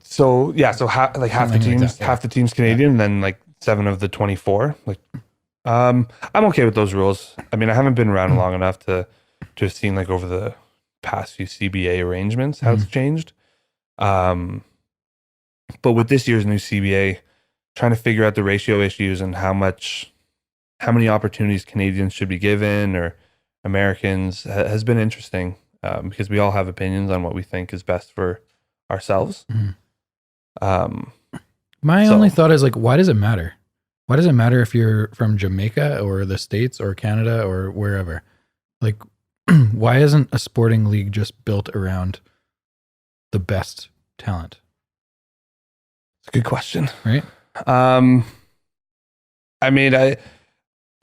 C: So half the team's Canadian, and then like 7 of the 24. Like, I'm okay with those rules. I mean, I haven't been around long enough to have seen like over the past few CBA arrangements how it's changed. But with this year's new CBA, trying to figure out the ratio issues and how many opportunities Canadians should be given or Americans has been interesting, because we all have opinions on what we think is best for ourselves.
A: My only thought is like, why does it matter? Why does it matter if you're from Jamaica or the States or Canada or wherever? Like, why isn't a sporting league just built around the best talent?
C: It's a good question.
A: Right?
C: I mean, I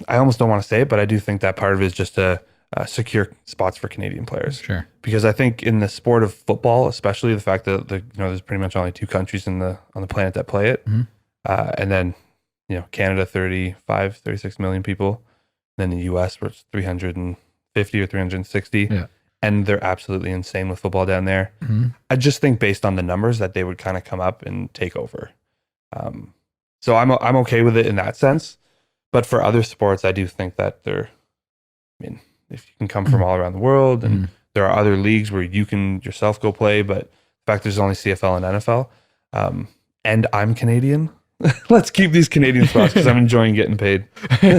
C: almost don't want to say it, but I do think that part of it is just to secure spots for Canadian players.
A: Sure.
C: Because I think in the sport of football, especially the fact that there's pretty much only 2 countries on the planet that play it, and then Canada 36 million people, then the US where it's 350 or 360, and they're absolutely insane with football down there. I just think based on the numbers that they would kind of come up and take over. So I'm okay with it in that sense, but for other sports, I do think that if you can come from all around the world, and there are other leagues where you can yourself go play, but the fact there's only CFL and NFL, and I'm Canadian, let's keep these Canadian spots because I'm enjoying getting paid.
A: Where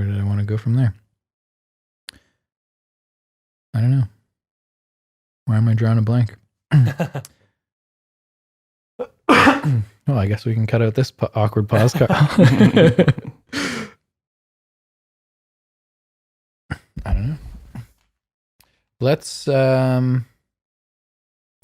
A: did I want to go from there? I don't know. Why am I drawing a blank? Well, I guess we can cut out this awkward pause, Carl. I don't know. Let's. Why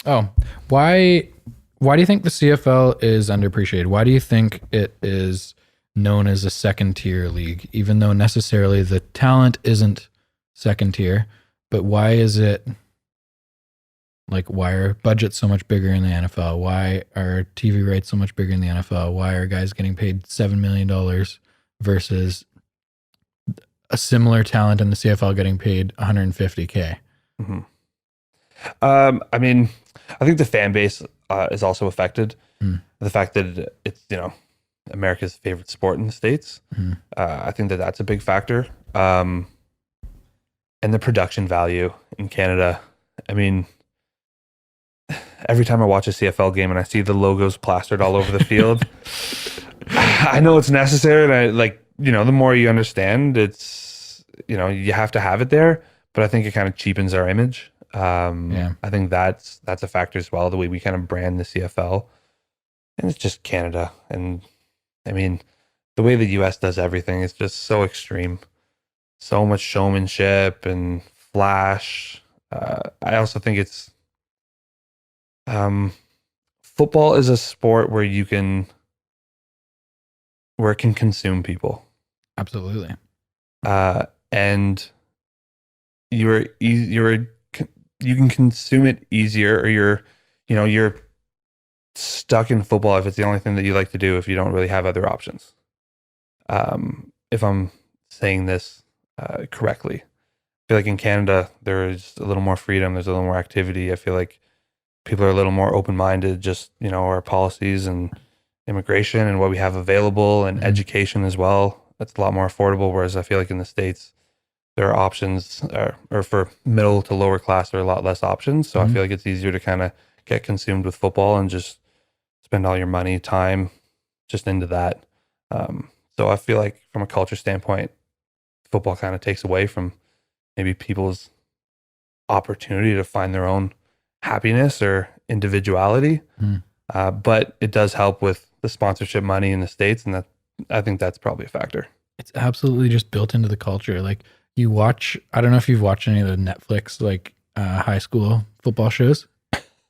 A: do you think the CFL is underappreciated? Why do you think it is known as a second tier league, even though necessarily the talent isn't second tier? But why is it? Like, why are budgets so much bigger in the NFL? Why are TV rights so much bigger in the NFL? Why are guys getting paid $7 million versus a similar talent in the CFL getting paid $150K?
C: I mean, I think the fan base is also affected. The fact that it's, America's favorite sport in the States. I think that that's a big factor. And the production value in Canada. I mean, every time I watch a CFL game and I see the logos plastered all over the field, I know it's necessary. And the more you understand, it's, you have to have it there, but I think it kind of cheapens our image. I think that's a factor as well, the way we kind of brand the CFL. And it's just Canada. And I mean, the way the US does everything is just so extreme. So much showmanship and flash. I also think it's, football is a sport where it can consume people.
A: Absolutely.
C: And you can consume it easier, or you're stuck in football if it's the only thing that you like to do, if you don't really have other options. If I'm saying this correctly, I feel like in Canada, there's a little more freedom. There's a little more activity. I feel like people are a little more open-minded, just, our policies and immigration and what we have available, and education as well. That's a lot more affordable. Whereas I feel like in the States, there are options, or for middle to lower class, there are a lot less options. So I feel like it's easier to kind of get consumed with football and just spend all your money, time just into that. So I feel like from a culture standpoint, football kind of takes away from maybe people's opportunity to find their own happiness or individuality. But it does help with the sponsorship money in the States. And that, I think that's probably a factor.
A: It's absolutely just built into the culture. Like you watch, I don't know if you've watched any of the Netflix, like high school football shows.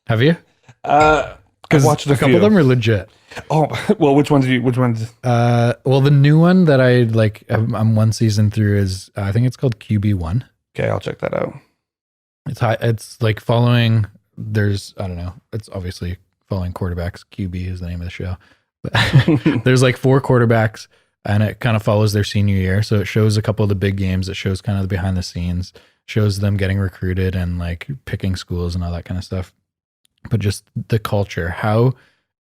A: Have you?
C: I've watched
A: a couple of them are legit.
C: Oh, well, which ones?
A: Well, the new one that I like, I'm one season through is, I think it's called QB1.
C: Okay, I'll check that out.
A: It's like following, there's, I don't know, it's obviously following quarterbacks. QB is the name of the show. But there's like 4 quarterbacks and it kind of follows their senior year. So it shows a couple of the big games. It shows kind of the behind the scenes, shows them getting recruited and like picking schools and all that kind of stuff. But just the culture, how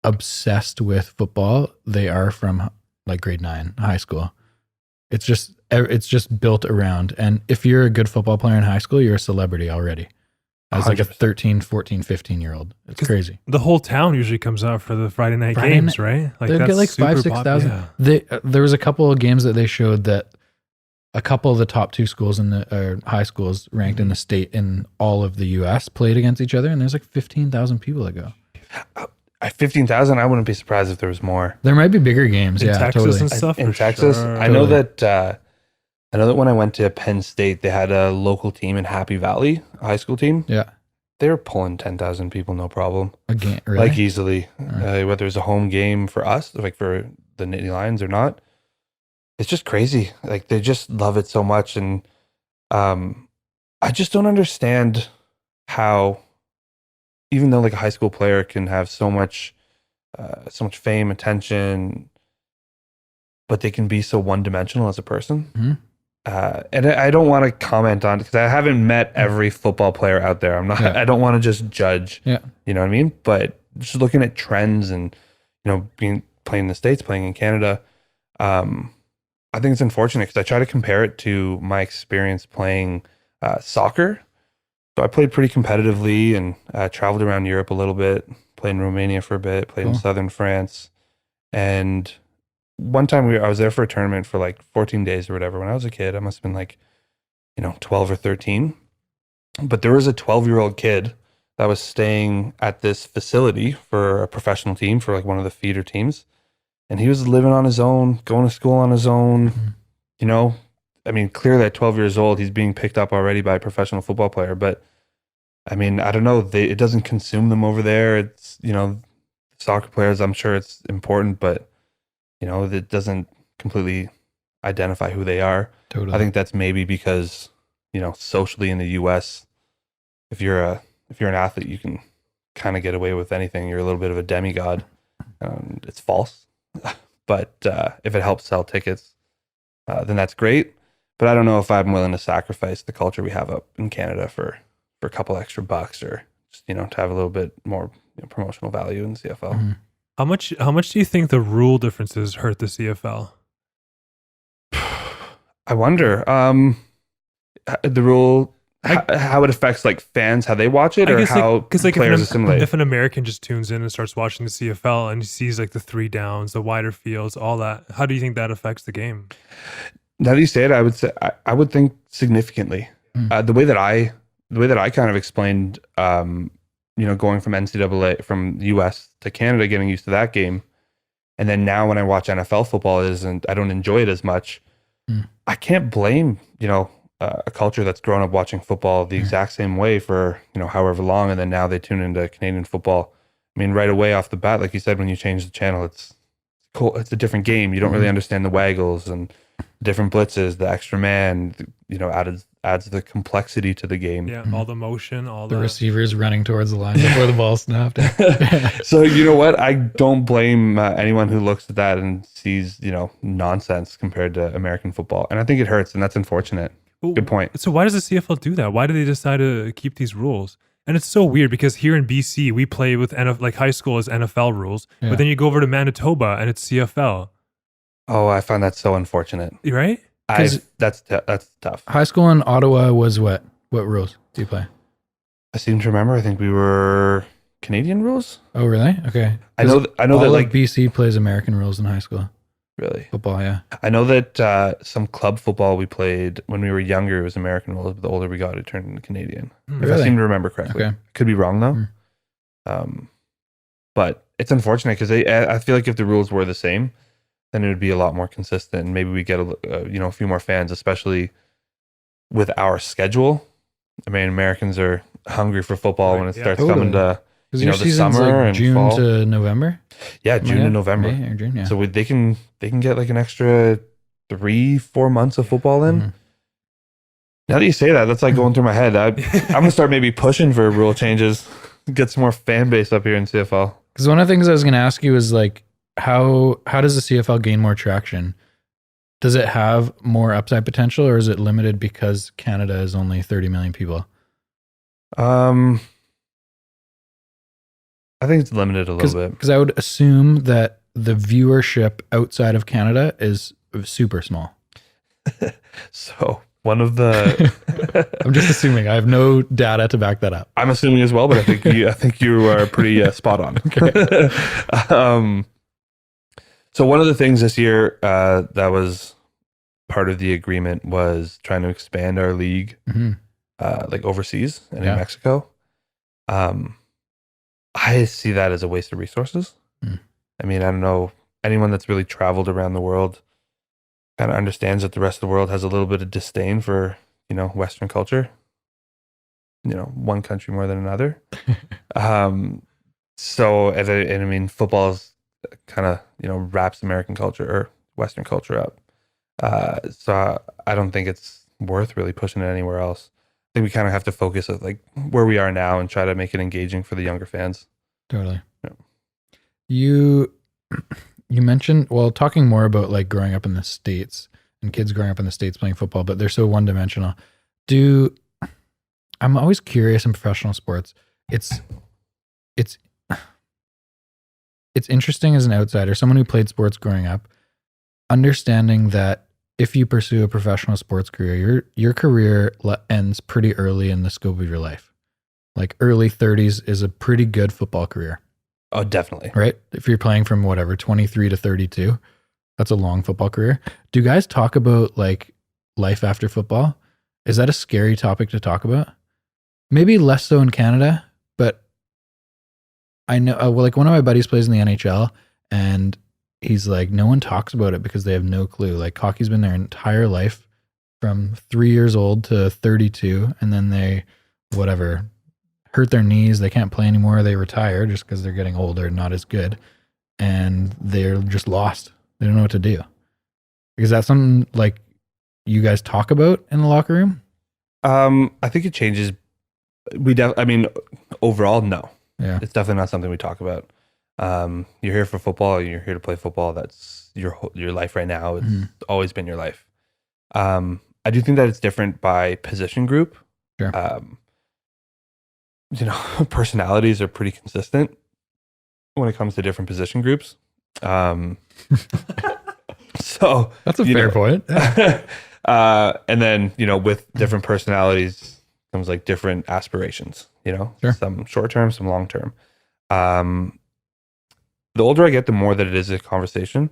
A: obsessed with football they are from like grade 9 high school. It's just built around. And if you're a good football player in high school, you're a celebrity already. As like a 13, 14, 15-year-old. It's crazy.
B: The whole town usually comes out for the Friday night games, right?
A: Like they get like 5,000-6,000. Yeah. There was a couple of games that they showed that a couple of the top 2 schools in the high schools ranked in the state in all of the U.S. played against each other, and there's like 15,000 people that go.
C: 15,000, I wouldn't be surprised if there was more.
A: There might be bigger games,
B: in
A: yeah,
B: Texas
A: totally.
B: and stuff.
C: In Texas,
B: sure.
C: I know that when I went to Penn State, they had a local team in Happy Valley, a high school team.
A: Yeah,
C: they were pulling 10,000 people, no problem.
A: Again, really?
C: Like easily. Whether it was a home game for us, like for the Nittany Lions or not. It's just crazy. Like they just love it so much. And I just don't understand how, even though like a high school player can have so much fame, attention, but they can be so one-dimensional as a person. And I don't want to comment on it because I haven't met every football player out there. I don't want to just judge.
A: Yeah.
C: You know what I mean? But just looking at trends and, playing in the States, playing in Canada, I think it's unfortunate because I try to compare it to my experience playing soccer. So I played pretty competitively and traveled around Europe a little bit, played in Romania for a bit, played in southern France. And one time I was there for a tournament for like 14 days or whatever. When I was a kid, I must have been like, 12 or 13. But there was a 12-year-old kid that was staying at this facility for a professional team, for like one of the feeder teams. And he was living on his own, going to school on his own, I mean, clearly at 12 years old, he's being picked up already by a professional football player. But I mean, I don't know. It doesn't consume them over there. It's, soccer players, I'm sure it's important, but, it doesn't completely identify who they are.
A: Totally.
C: I think that's maybe because, socially in the US, if you're an athlete, you can kind of get away with anything. You're a little bit of a demigod. It's false. But if it helps sell tickets, then that's great. But I don't know if I'm willing to sacrifice the culture we have up in Canada for a couple extra bucks, or just, to have a little bit more promotional value in the CFL.
A: Mm-hmm.
B: How much do you think the rule differences hurt the CFL?
C: I wonder. The rule, how it affects like fans, how they watch it, or how players assimilate.
B: If an American just tunes in and starts watching the CFL and he sees like the 3 downs, the wider fields, all that, how do you think that affects the game?
C: Now that you say it, I would think significantly. The way that I kind of explained, going from NCAA from US to Canada, getting used to that game, and then now when I watch NFL football, I don't enjoy it as much. I can't blame a culture that's grown up watching football the exact same way for however long, and then now they tune into Canadian football. I mean, right away off the bat, like you said, when you change the channel, it's cool. It's a different game. You don't really understand the waggles and different blitzes, the extra man. Adds the complexity to the game.
B: Yeah, all the motion, all
A: the receivers running towards the line before the ball snapped.
C: So you know what? I don't blame anyone who looks at that and sees nonsense compared to American football, and I think it hurts, and that's unfortunate. Good point.
B: So why does the CFL do that? Why do they decide to keep these rules? And it's so weird because here in BC, we play with like high school is NFL rules, but then you go over to Manitoba and it's CFL.
C: Oh, I find that so unfortunate.
B: Right?
C: That's tough.
A: High school in Ottawa was what? What rules do you play?
C: I seem to remember. I think we were Canadian rules.
A: Oh, really? Okay.
C: I know that
A: all
C: like
A: of BC plays American rules in high school
C: really.
A: football. Yeah.
C: I know that some club football we played when we were younger, it was American rules, but the older we got, it turned into Canadian. If I
A: Really?
C: seem to remember correctly.
A: Okay.
C: Could be wrong though. But it's unfortunate because I feel like if the rules were the same, then it would be a lot more consistent. And maybe we get a few more fans, especially with our schedule. I mean, Americans are hungry for football when it starts coming to
A: your
C: the summer and
A: June
C: fall.
A: to November.
C: Yeah, June to November.
A: May or June, yeah.
C: So they can get like an extra 3-4 months of football in.
A: Mhm.
C: Now that you say that, that's like going through my head. I'm gonna start maybe pushing for rule changes, get some more fan base up here in CFL.
A: Because one of the things I was going to ask you is like, how does the CFL gain more traction? Does it have more upside potential, or is it limited because Canada is only 30 million people?
C: I think it's limited a little bit.
A: Because I would assume that the viewership outside of Canada is super small.
C: So one of the
A: I'm just assuming. I have no data to back that up.
C: I'm assuming as well, but I think you are pretty spot on.
A: Okay.
C: So one of the things this year that was part of the agreement was trying to expand our league, like overseas and in Mexico. I see that as a waste of resources. I mean, I don't know, anyone that's really traveled around the world kind of understands that the rest of the world has a little bit of disdain for, Western culture. One country more than another. So, and I mean, football is kind of, wraps American culture or Western culture up. So I don't think it's worth really pushing it anywhere else. I think we kind of have to focus at like where we are now and try to make it engaging for the younger fans.
A: Totally.
C: Yeah.
A: You mentioned, well, talking more about like growing up in the States and kids growing up in the States playing football, but they're so one-dimensional. I'm always curious in professional sports. It's interesting as an outsider, someone who played sports growing up, understanding that if you pursue a professional sports career, your career ends pretty early in the scope of your life. Like early 30s is a pretty good football career.
C: Oh, definitely.
A: Right? If you're playing from 23 to 32, that's a long football career. Do guys talk about like life after football? Is that a scary topic to talk about? Maybe less so in Canada, but I know, like one of my buddies plays in the NHL and he's like, no one talks about it because they have no clue. Like hockey's been their entire life from 3 years old to 32. And then they, hurt their knees. They can't play anymore. They retire just because they're getting older, not as good. And they're just lost. They don't know what to do. Is that something like you guys talk about in the locker room?
C: I think it changes. I mean, overall, no.
A: Yeah.
C: It's definitely not something we talk about. You're here for football. You're here to play football. That's your life right now. It's always been your life. I do think that it's different by position group.
A: Sure.
C: Personalities are pretty consistent when it comes to different position groups. So
A: that's a fair point.
C: And then, with different personalities comes like different aspirations,
A: Sure.
C: Some short-term, some long-term. The older I get, the more that it is a conversation,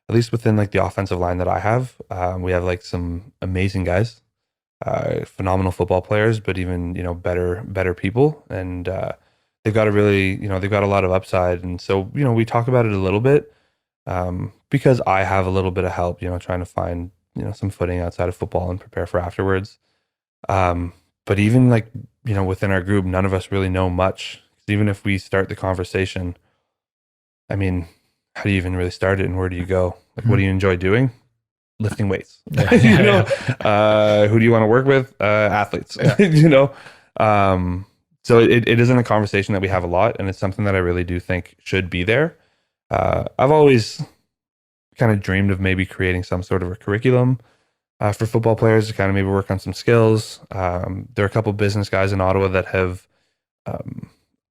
C: at least within like the offensive line that I have. We have like some amazing guys, phenomenal football players, but even, better people. And they've got they've got a lot of upside. And so, we talk about it a little bit because I have a little bit of help, trying to find, some footing outside of football and prepare for afterwards. But even like, within our group, none of us really know much. Even if we start the conversation, I mean, how do you even really start it and where do you go? Like, what do you enjoy doing? Lifting weights.
A: Yeah.
C: Who do you want to work with? Athletes.
A: Yeah.
C: So it isn't a conversation that we have a lot, and it's something that I really do think should be there. I've always kind of dreamed of maybe creating some sort of a curriculum for football players to kind of maybe work on some skills. There are a couple business guys in Ottawa that have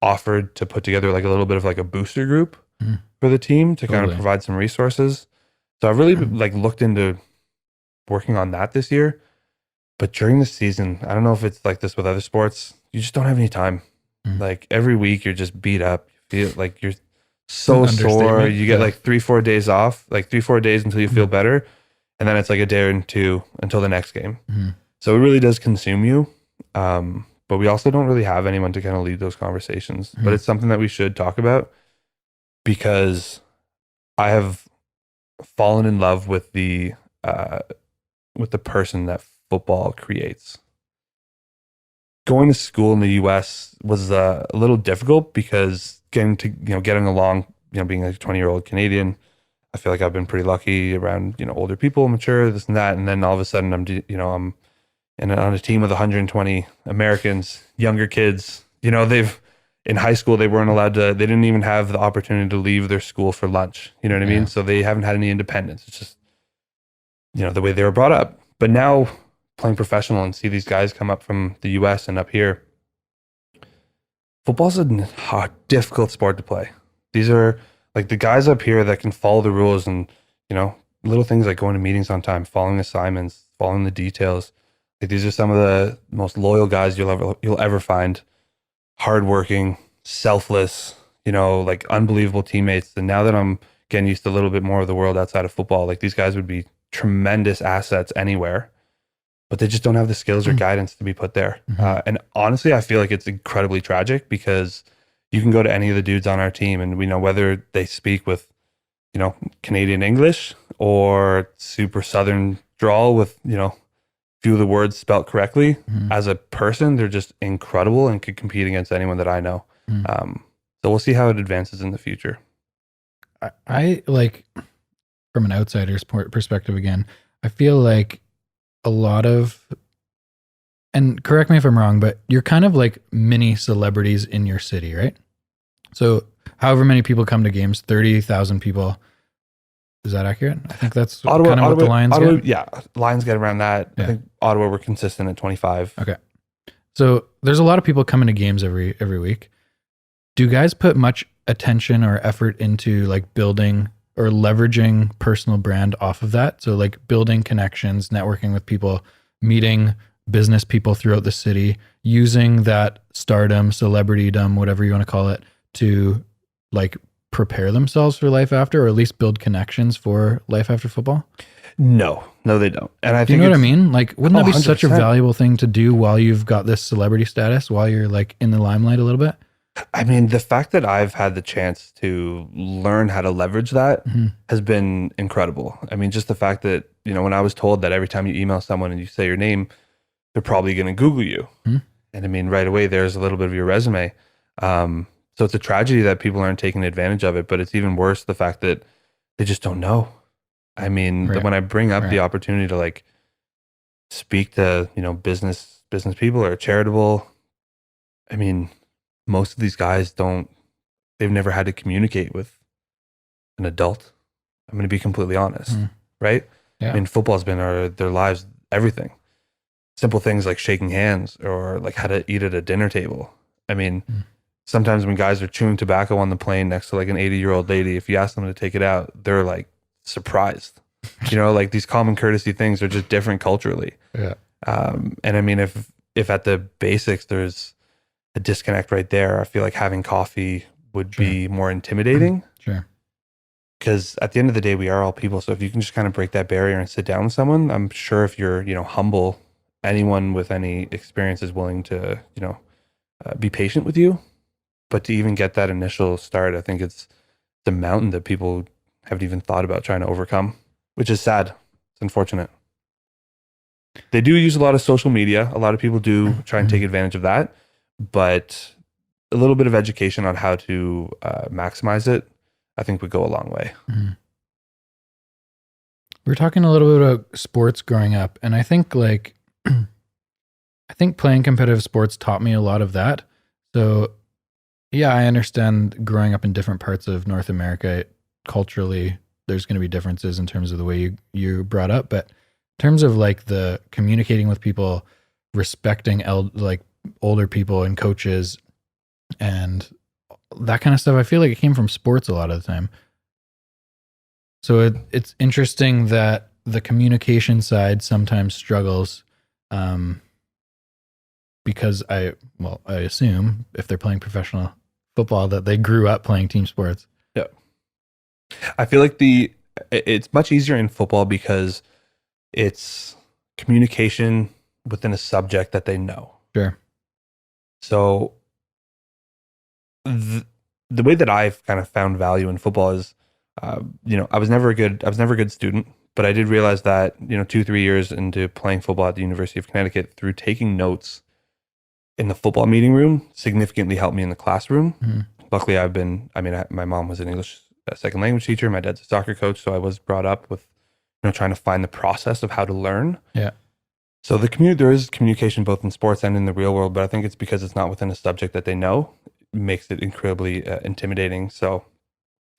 C: offered to put together like a little bit of like a booster group for the team to kind of provide some resources. So I've really like looked into working on that this year. But during the season, I don't know if it's like this with other sports, you just don't have any time. Like every week you're just beat up. You feel like you're so sore. You get like 3-4 days off, like 3-4 days until you feel better. And then it's like a day or two until the next game. So it really does consume you. But we also don't really have anyone to kind of lead those conversations. But it's something that we should talk about, because I have fallen in love with the person that football creates. Going to school in the US was a little difficult, because getting along, being like a 20-year-old Canadian, I feel like I've been pretty lucky around, older people, mature, this and that. And then all of a sudden I'm on a team with 120 Americans, younger kids. In high school, they didn't even have the opportunity to leave their school for lunch. You know what I mean? So they haven't had any independence. It's just, the way they were brought up. But now playing professional and see these guys come up from the US and up here, football's a difficult sport to play. These are like the guys up here that can follow the rules and, little things like going to meetings on time, following assignments, following the details. Like these are some of the most loyal guys you'll ever find. Hardworking, selfless, like unbelievable teammates. And now that I'm getting used to a little bit more of the world outside of football, like these guys would be tremendous assets anywhere, but they just don't have the skills or guidance to be put there. And honestly, I feel like it's incredibly tragic, because you can go to any of the dudes on our team and we know whether they speak with, Canadian English or super Southern drawl with, few of the words spelt correctly. As a person, they're just incredible and could compete against anyone that I know. So we'll see how it advances in the future.
A: I like, from an outsider's perspective again, I feel like a lot of, and correct me if I'm wrong, but you're kind of like mini celebrities in your city, right? So however many people come to games, 30,000 people. Is that accurate? I think that's kind of what the Lions get.
C: Yeah, Lions get around that. Yeah. I think Ottawa, we're consistent at 25.
A: Okay. So there's a lot of people coming to games every week. Do guys put much attention or effort into like building or leveraging personal brand off of that? So like building connections, networking with people, meeting business people throughout the city, using that stardom, celebritydom, whatever you want to call it, to like prepare themselves for life after, or at least build connections for life after football?
C: No, they don't. And I think,
A: you know what I mean? Like, wouldn't that be 100%. Such a valuable thing to do while you've got this celebrity status, while you're like in the limelight a little bit?
C: I mean, the fact that I've had the chance to learn how to leverage that has been incredible. I mean, just the fact that, when I was told that every time you email someone and you say your name, they're probably going to Google you. And I mean, right away, there's a little bit of your resume. So it's a tragedy that people aren't taking advantage of it, but it's even worse the fact that they just don't know. I mean, when I bring up the opportunity to like speak to, business people or charitable, I mean, most of these guys they've never had to communicate with an adult. I'm going to be completely honest, right? Yeah. I mean, football's been their lives, everything. Simple things like shaking hands or like how to eat at a dinner table. I mean, sometimes when guys are chewing tobacco on the plane next to like an 80-year-old lady, if you ask them to take it out, they're like surprised. Like these common courtesy things are just different culturally. Yeah. And I mean, if at the basics there's a disconnect right there, I feel like having coffee would be more intimidating.
A: Sure.
C: Because at the end of the day, we are all people. So if you can just kind of break that barrier and sit down with someone, I'm sure if you're, humble, anyone with any experience is willing to, be patient with you. But to even get that initial start, I think it's the mountain that people haven't even thought about trying to overcome, which is sad. It's unfortunate. They do use a lot of social media. A lot of people do try and take advantage of that, but a little bit of education on how to maximize it, I think would go a long way.
A: We're talking a little bit about sports growing up, and I think playing competitive sports taught me a lot of that. So yeah, I understand growing up in different parts of North America, culturally, there's going to be differences in terms of the way you brought up, but in terms of like the communicating with people, respecting older people and coaches and that kind of stuff, I feel like it came from sports a lot of the time. So it's interesting that the communication side sometimes struggles, because I assume if they're playing professional football that they grew up playing team sports.
C: Yeah. I feel like it's much easier in football because it's communication within a subject that they know.
A: Sure.
C: So the way that I've kind of found value in football is, I was never a good student, but I did realize that, 2-3 years into playing football at the University of Connecticut, through taking notes in the football meeting room significantly helped me in the classroom.
A: Mm-hmm.
C: Luckily, my mom was an English second language teacher. My dad's a soccer coach. So I was brought up with, trying to find the process of how to learn.
A: Yeah.
C: So there is communication both in sports and in the real world, but I think it's because it's not within a subject that they know, it makes it incredibly intimidating. So,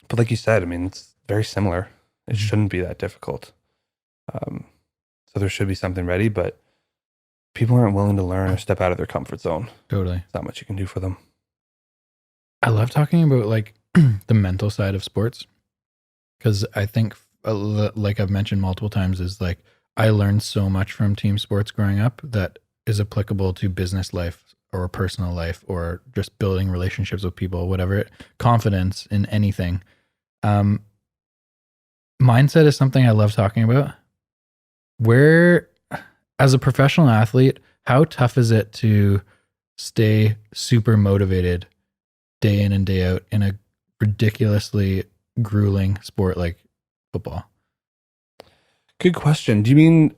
C: but like you said, it's very similar. It shouldn't be that difficult. So there should be something ready, but people aren't willing to learn or step out of their comfort zone.
A: Totally.
C: There's not much you can do for them.
A: I love talking about like the mental side of sports, because I think, like I've mentioned multiple times, is like I learned so much from team sports growing up that is applicable to business life or personal life or just building relationships with people, whatever, confidence in anything. Mindset is something I love talking about. Where, as a professional athlete, how tough is it to stay super motivated day in and day out in a ridiculously grueling sport like football?
C: Good question. Do you mean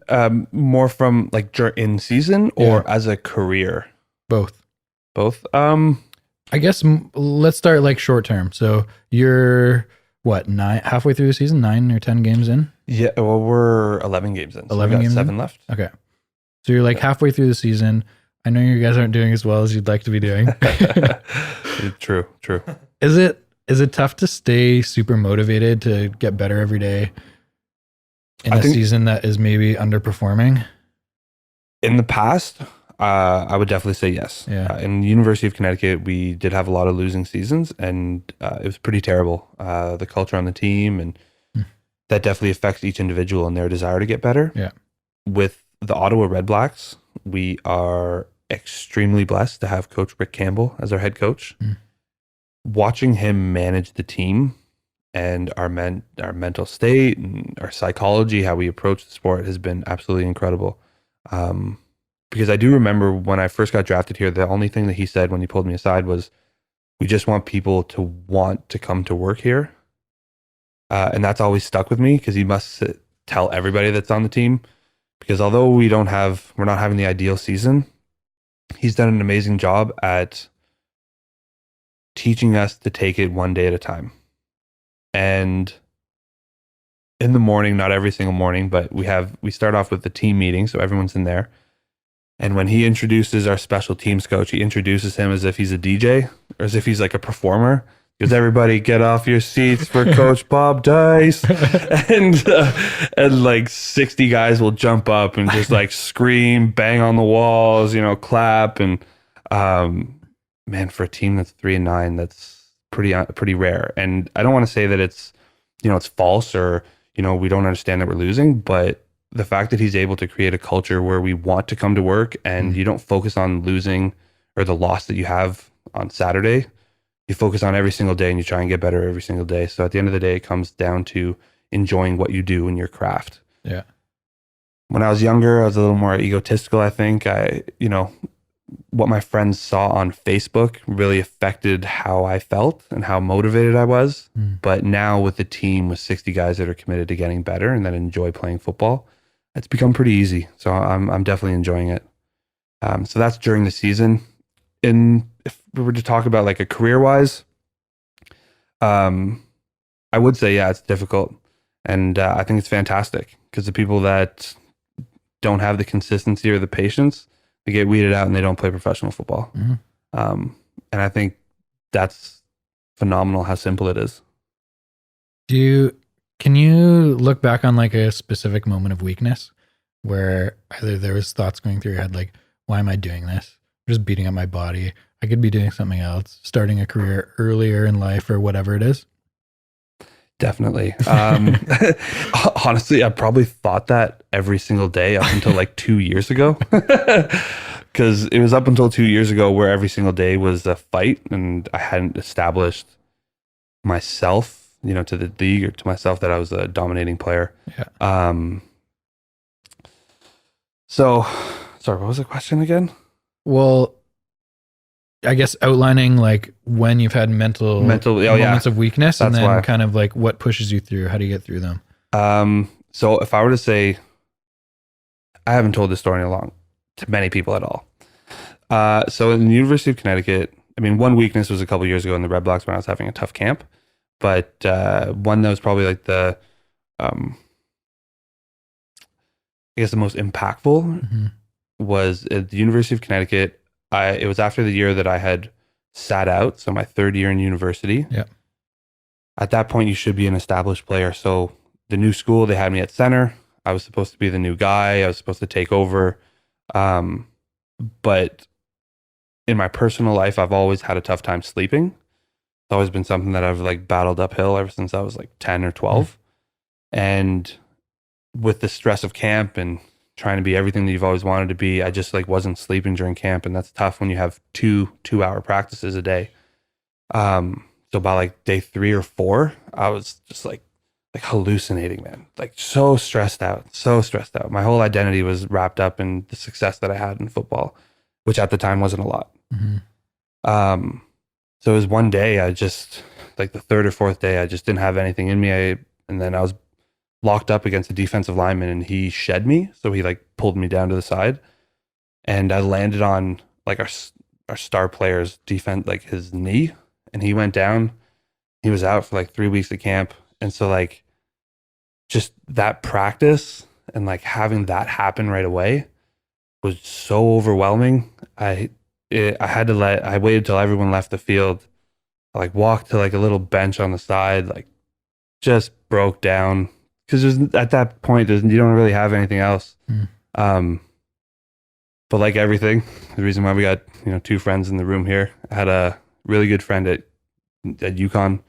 C: more from like in season or as a career?
A: Both.
C: Both.
A: I guess let's start like short term. So you're what, halfway through the season, 9 or 10 games in?
C: Yeah. Well, we're 11 games in. So
A: 11
C: we got
A: games
C: 7
A: in?
C: left.
A: Okay. So you're like halfway through the season. I know you guys aren't doing as well as you'd like to be doing.
C: True.
A: Is it tough to stay super motivated to get better every day in a season that is maybe underperforming?
C: In the past, I would definitely say yes.
A: Yeah.
C: In the University of Connecticut, we did have a lot of losing seasons, and it was pretty terrible. The culture on the team, and that definitely affects each individual and their desire to get better.
A: Yeah.
C: With the Ottawa Redblacks, we are extremely blessed to have Coach Rick Campbell as our head coach. Watching him manage the team and our mental state and our psychology, how we approach the sport, has been absolutely incredible. Because I do remember when I first got drafted here, the only thing that he said when he pulled me aside was, we just want people to want to come to work here. And that's always stuck with me, because he must tell everybody that's on the team, because although we're not having the ideal season, he's done an amazing job at teaching us to take it one day at a time. And in the morning, not every single morning, but we start off with the team meeting, so everyone's in there. And when he introduces our special teams coach, he introduces him as if he's a DJ or as if he's like a performer. Because everybody get off your seats for Coach Bob Dice. and like 60 guys will jump up and just like scream, bang on the walls, clap. And man, for a team that's 3-9, that's pretty rare. And I don't want to say that it's, it's false or, we don't understand that we're losing, but the fact that he's able to create a culture where we want to come to work and you don't focus on losing or the loss that you have on Saturday. You focus on every single day and you try and get better every single day. So at the end of the day, it comes down to enjoying what you do in your craft.
A: Yeah.
C: When I was younger, I was a little more egotistical, I think. What my friends saw on Facebook really affected how I felt and how motivated I was. But now with the team, with 60 guys that are committed to getting better and that enjoy playing football, it's become pretty easy. So I'm definitely enjoying it. So that's during the season. If we were to talk about like a career-wise, I would say, yeah, it's difficult. And I think it's fantastic, because the people that don't have the consistency or the patience, they get weeded out and they don't play professional football. And I think that's phenomenal how simple it is.
A: Can you look back on like a specific moment of weakness where either there was thoughts going through your head like, why am I doing this? I'm just beating up my body. I could be doing something else, starting a career earlier in life or whatever it is.
C: Definitely. Honestly, I probably thought that every single day up until like 2 years ago. Because it was up until 2 years ago where every single day was a fight, and I hadn't established myself, to the league or to myself that I was a dominating player.
A: Yeah.
C: So, sorry, what was the question again?
A: Well, I guess outlining like when you've had mental moments of weakness, and
C: That's
A: then
C: why.
A: kind of like what pushes you through. How do you get through them?
C: So if I were to say, I haven't told this story to many people at all. So in the University of Connecticut, I mean, one weakness was a couple years ago in the Redblacks when I was having a tough camp, but one that was probably like I guess the most impactful was at the University of Connecticut. It was after the year that I had sat out, so my third year in university.
A: Yeah.
C: At that point, you should be an established player. So the new school, they had me at center. I was supposed to be the new guy. I was supposed to take over. But in my personal life, I've always had a tough time sleeping. It's always been something that I've like battled uphill ever since I was like 10 or 12. And with the stress of camp and trying to be everything that you've always wanted to be, I just like wasn't sleeping during camp, and that's tough when you have 2-hour practices a day. So by like day 3 or 4, I was just like hallucinating, man. Like so stressed out. My whole identity was wrapped up in the success that I had in football, which at the time wasn't a lot. So it was one day, I just like the third or fourth day, I just didn't have anything in me. And then I was locked up against a defensive lineman, and he shed me. So he like pulled me down to the side, and I landed on like our star player's defense, like his knee, and he went down. He was out for like 3 weeks of camp. And so like just that practice and like having that happen right away was so overwhelming. I waited till everyone left the field. I like walked to like a little bench on the side, like just broke down. Because at that point, you don't really have anything else. But like everything, the reason why we got 2 friends in the room here, I had a really good friend at UConn,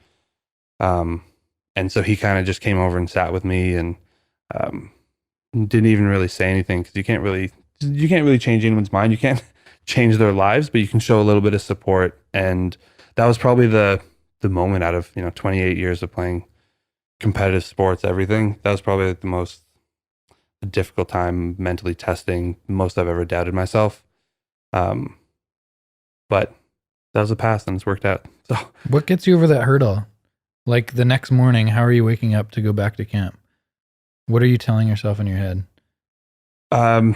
C: and so he kind of just came over and sat with me, and didn't even really say anything, because you can't really change anyone's mind. You can't change their lives, but you can show a little bit of support. And that was probably the moment out of 28 years of playing competitive sports, everything. That was probably the most difficult time, mentally testing, most I've ever doubted myself. But that was the past, and it's worked out. So
A: what gets you over that hurdle? Like the next morning, how are you waking up to go back to camp? What are you telling yourself in your head?
C: I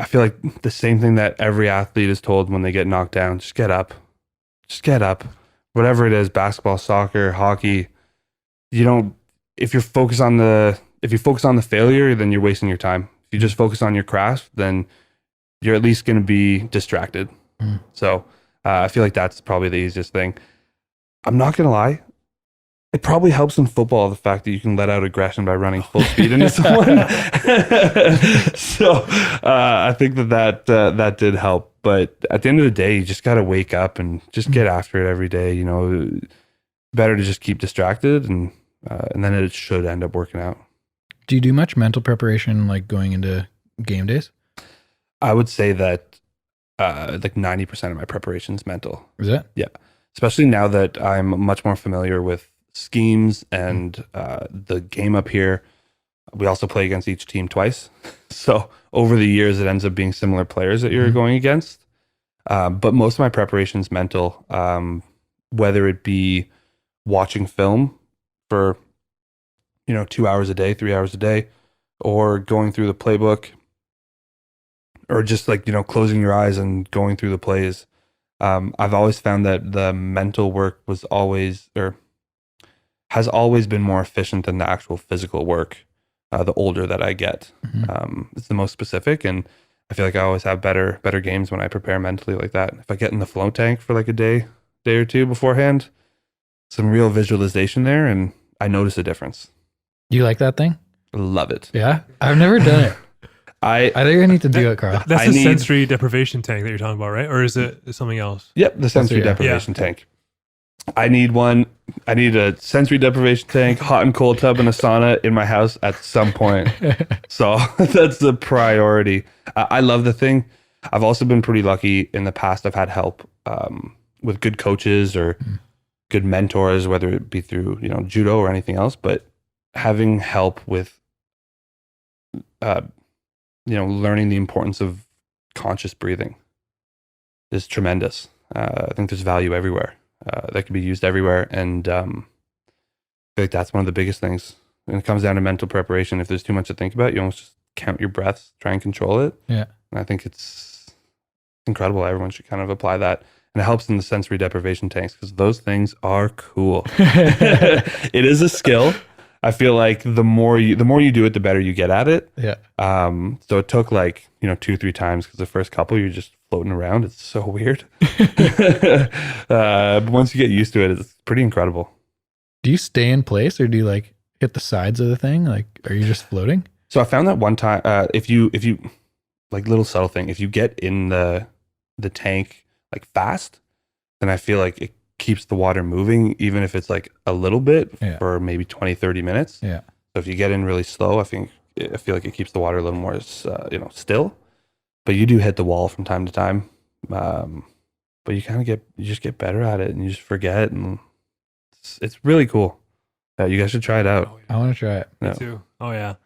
C: feel like the same thing that every athlete is told when they get knocked down. Just get up. Whatever it is, basketball, soccer, hockey, if you focus on the failure, then you're wasting your time. If you just focus on your craft, then you're at least going to be distracted. So I feel like that's probably the easiest thing. I'm not going to lie. It probably helps in football, the fact that you can let out aggression by running full speed into someone. So I think that did help. But at the end of the day, you just got to wake up and just get after it every day. Better to just keep distracted, and then it should end up working out.
A: Do you do much mental preparation, like going into game days?
C: I would say that like 90% of my preparation is mental.
A: Is it?
C: Yeah. Especially now that I'm much more familiar with schemes and the game up here. We also play against each team twice. So over the years, it ends up being similar players that you're going against. But most of my preparation is mental, whether it be watching film for 2 hours a day, 3 hours a day, or going through the playbook, or just like closing your eyes and going through the plays. I've always found that the mental work has always been more efficient than the actual physical work. The older that I get, it's the most specific, and I feel like I always have better games when I prepare mentally like that. If I get in the flow tank for like a day or two beforehand, some real visualization there, and I notice a difference.
A: Do you like that thing?
C: Love it.
A: Yeah, I've never done it. I think I need to do it, Carl.
B: That's the sensory deprivation tank that you're talking about, right? Or is it something else?
C: Yep, the sensory deprivation tank. I need one. I need a sensory deprivation tank, hot and cold tub, and a sauna in my house at some point. So that's the priority. I love the thing. I've also been pretty lucky in the past. I've had help with good coaches or good mentors, whether it be through judo or anything else. But having help with learning the importance of conscious breathing is tremendous. I think there's value everywhere. That can be used everywhere. And I feel like that's one of the biggest things. When it comes down to mental preparation, if there's too much to think about, you almost just count your breaths, try and control it.
A: Yeah.
C: And I think it's incredible. Everyone should kind of apply that. And it helps in the sensory deprivation tanks because those things are cool. It is a skill. I feel like the more you do it, the better you get at it.
A: Yeah.
C: So it took 2-3 times because the first couple you're just floating around. It's so weird. But once you get used to it, it's pretty incredible.
A: Do you stay in place or do you hit the sides of the thing? Are you just floating?
C: So I found that one time, if you little subtle thing, if you get in the tank fast, then I feel like it keeps the water moving, even if it's a little bit for maybe 20-30 minutes.
A: Yeah.
C: So if you get in really slow, I feel like it keeps the water a little more still. But you do hit the wall from time to time. But you just get better at it and you just forget, and it's really cool. You guys should try it out.
B: Oh, yeah.
A: I want to try it.
B: Me too. Oh yeah.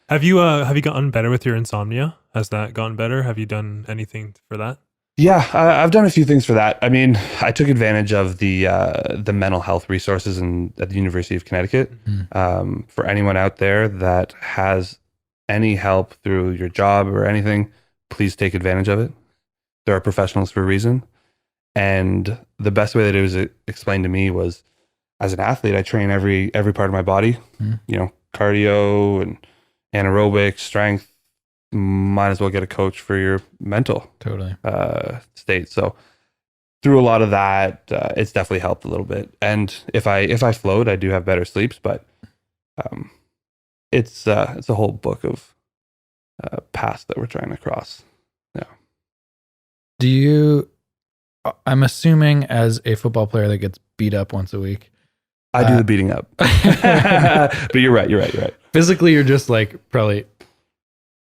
B: Have you gotten better with your insomnia? Has that gotten better? Have you done anything for that?
C: Yeah, I've done a few things for that. I mean, I took advantage of the mental health resources at the University of Connecticut. For anyone out there that has any help through your job or anything, please take advantage of it. There are professionals for a reason. And the best way that it was explained to me was, as an athlete, I train every part of my body, cardio and anaerobic strength. Might as well get a coach for your mental state. So through a lot of that, it's definitely helped a little bit. And if I float, I do have better sleeps, but it's a whole book of paths that we're trying to cross. Yeah.
A: I'm assuming as a football player that gets beat up once a week.
C: I do the beating up. But you're right.
A: Physically, you're just probably,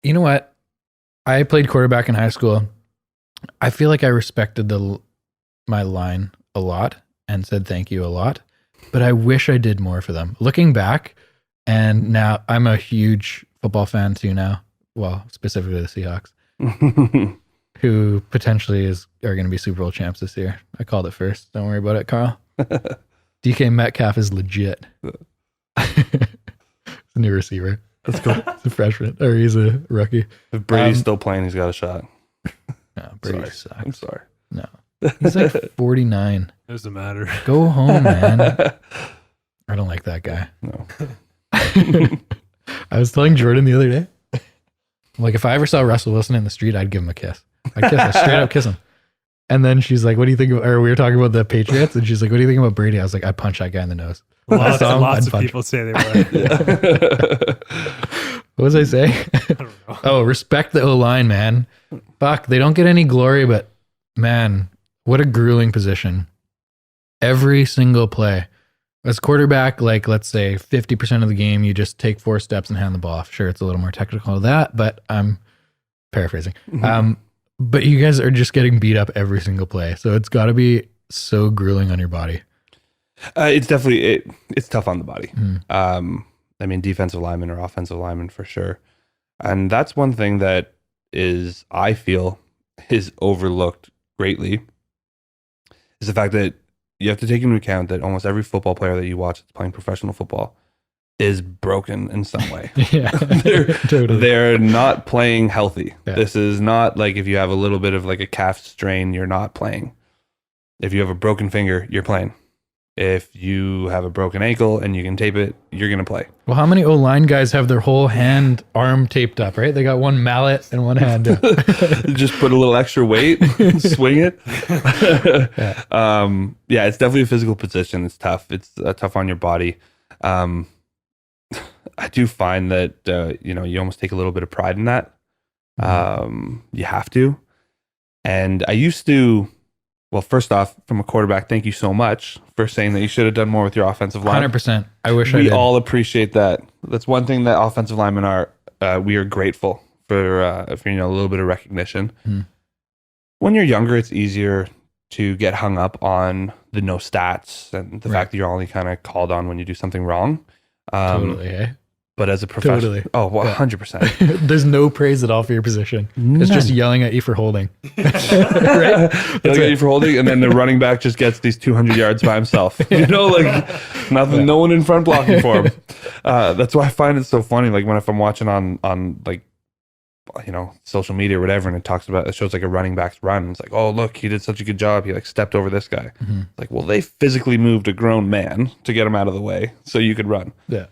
A: you know what? I played quarterback in high school. I feel like I respected my line a lot and said thank you a lot, but I wish I did more for them. Looking back, and now I'm a huge football fan too now. Well, specifically the Seahawks, who potentially are going to be Super Bowl champs this year. I called it first. Don't worry about it, Carl. DK Metcalf is legit. He's a new receiver.
C: That's cool.
A: He's a freshman, or he's a rookie.
C: If Brady's still playing, he's got a shot.
A: No, Brady sucks.
C: I'm sorry.
A: No. He's 49.
B: Doesn't matter.
A: Go home, man. I don't like that guy.
C: No.
A: I was telling Jordan the other day, if I ever saw Russell Wilson in the street, I'd give him a kiss. I'd straight up kiss him. And then she's like, what do you think of, or we were talking about the Patriots, and she's like, what do you think about Brady? I was like, I punch that guy in the nose.
B: Lots of people say they would.
A: What was I saying?
B: I don't know.
A: Oh, respect the O-line, man. Fuck, they don't get any glory, but man, what a grueling position. Every single play. As quarterback, let's say 50% of the game, you just take 4 steps and hand the ball off. Sure, it's a little more technical than that, but I'm paraphrasing. But you guys are just getting beat up every single play. So it's got to be so grueling on your body.
C: It's definitely, it's tough on the body. I mean, defensive linemen or offensive linemen for sure. And that's one thing that I feel is overlooked greatly, is the fact that you have to take into account that almost every football player that you watch that's playing professional football is broken in some way.
A: Yeah, totally.
C: They're not playing healthy.
A: Yeah.
C: This is not like if you have a little bit of a calf strain, you're not playing. If you have a broken finger, you're playing. If you have a broken ankle and you can tape it, you're going to play.
A: Well, how many O-line guys have their whole arm taped up, right? They got one mallet and one hand.
C: Just put a little extra weight, swing it. Yeah, it's definitely a physical position. It's tough. It's tough on your body. I do find that, you almost take a little bit of pride in that. You have to. And I used to, Well, first off, from a quarterback, thank you so much for saying that you should have done more with your offensive line.
A: 100%. I wish I
C: We
A: did.
C: all appreciate that. That's one thing that offensive linemen are. We are grateful for a little bit of recognition. When you're younger, it's easier to get hung up on the no stats and the fact that you're only kind of called on when you do something wrong.
A: Totally, eh?
C: But as a professional,
A: Totally.
C: oh, 100%.
A: There's no praise at all for your position. It's just yelling at you for holding. Right?
C: Yelling at you for holding, and then the running back just gets these 200 yards by himself. You know, like nothing, no one in front blocking for him. That's why I find it so funny. Like if I'm watching on like, social media or whatever, and it shows like a running back's run. It's like, oh, look, he did such a good job. He like stepped over this guy. Like, well, they physically moved a grown man to get him out of the way so you could run.
A: Yeah.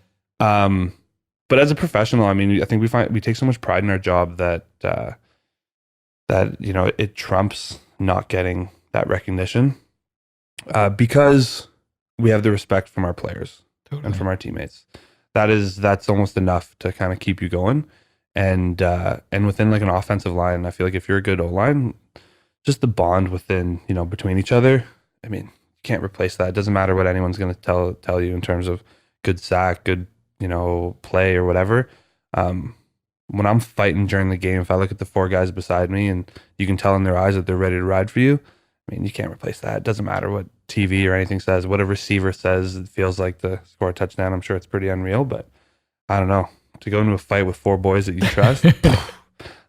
C: But as a professional, I mean, I think we take so much pride in our job that it trumps not getting that recognition because we have the respect from our players and from our teammates. That's almost enough to kind of keep you going. And within like an offensive line, I feel like if you're a good O-line, just the bond within, between each other, I mean, you can't replace that. It doesn't matter what anyone's going to tell you in terms of good sack, good, play or whatever. When I'm fighting during the game, if I look at the four guys beside me and you can tell in their eyes that they're ready to ride for you, I mean, you can't replace that. It doesn't matter what TV or anything says, what a receiver says, it feels like to score a touchdown. I'm sure it's pretty unreal, but I don't know. To go into a fight with four boys that you trust,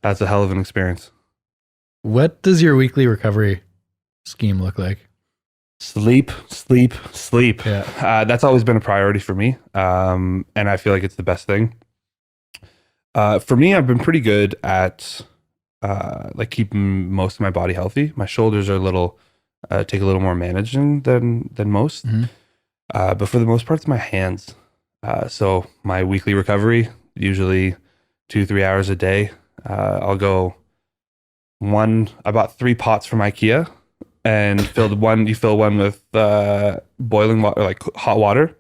C: that's a hell of an experience.
A: What does your weekly recovery scheme look like?
C: Sleep.
A: Yeah.
C: That's always been a priority for me. And I feel like it's the best thing. For me, I've been pretty good at like keeping most of my body healthy. My shoulders are take a little more managing than most. But for the most part, it's my hands. So my weekly recovery, usually 2-3 hours a day. I'll go I bought 3 pots from IKEA and you fill one with boiling water, like hot water,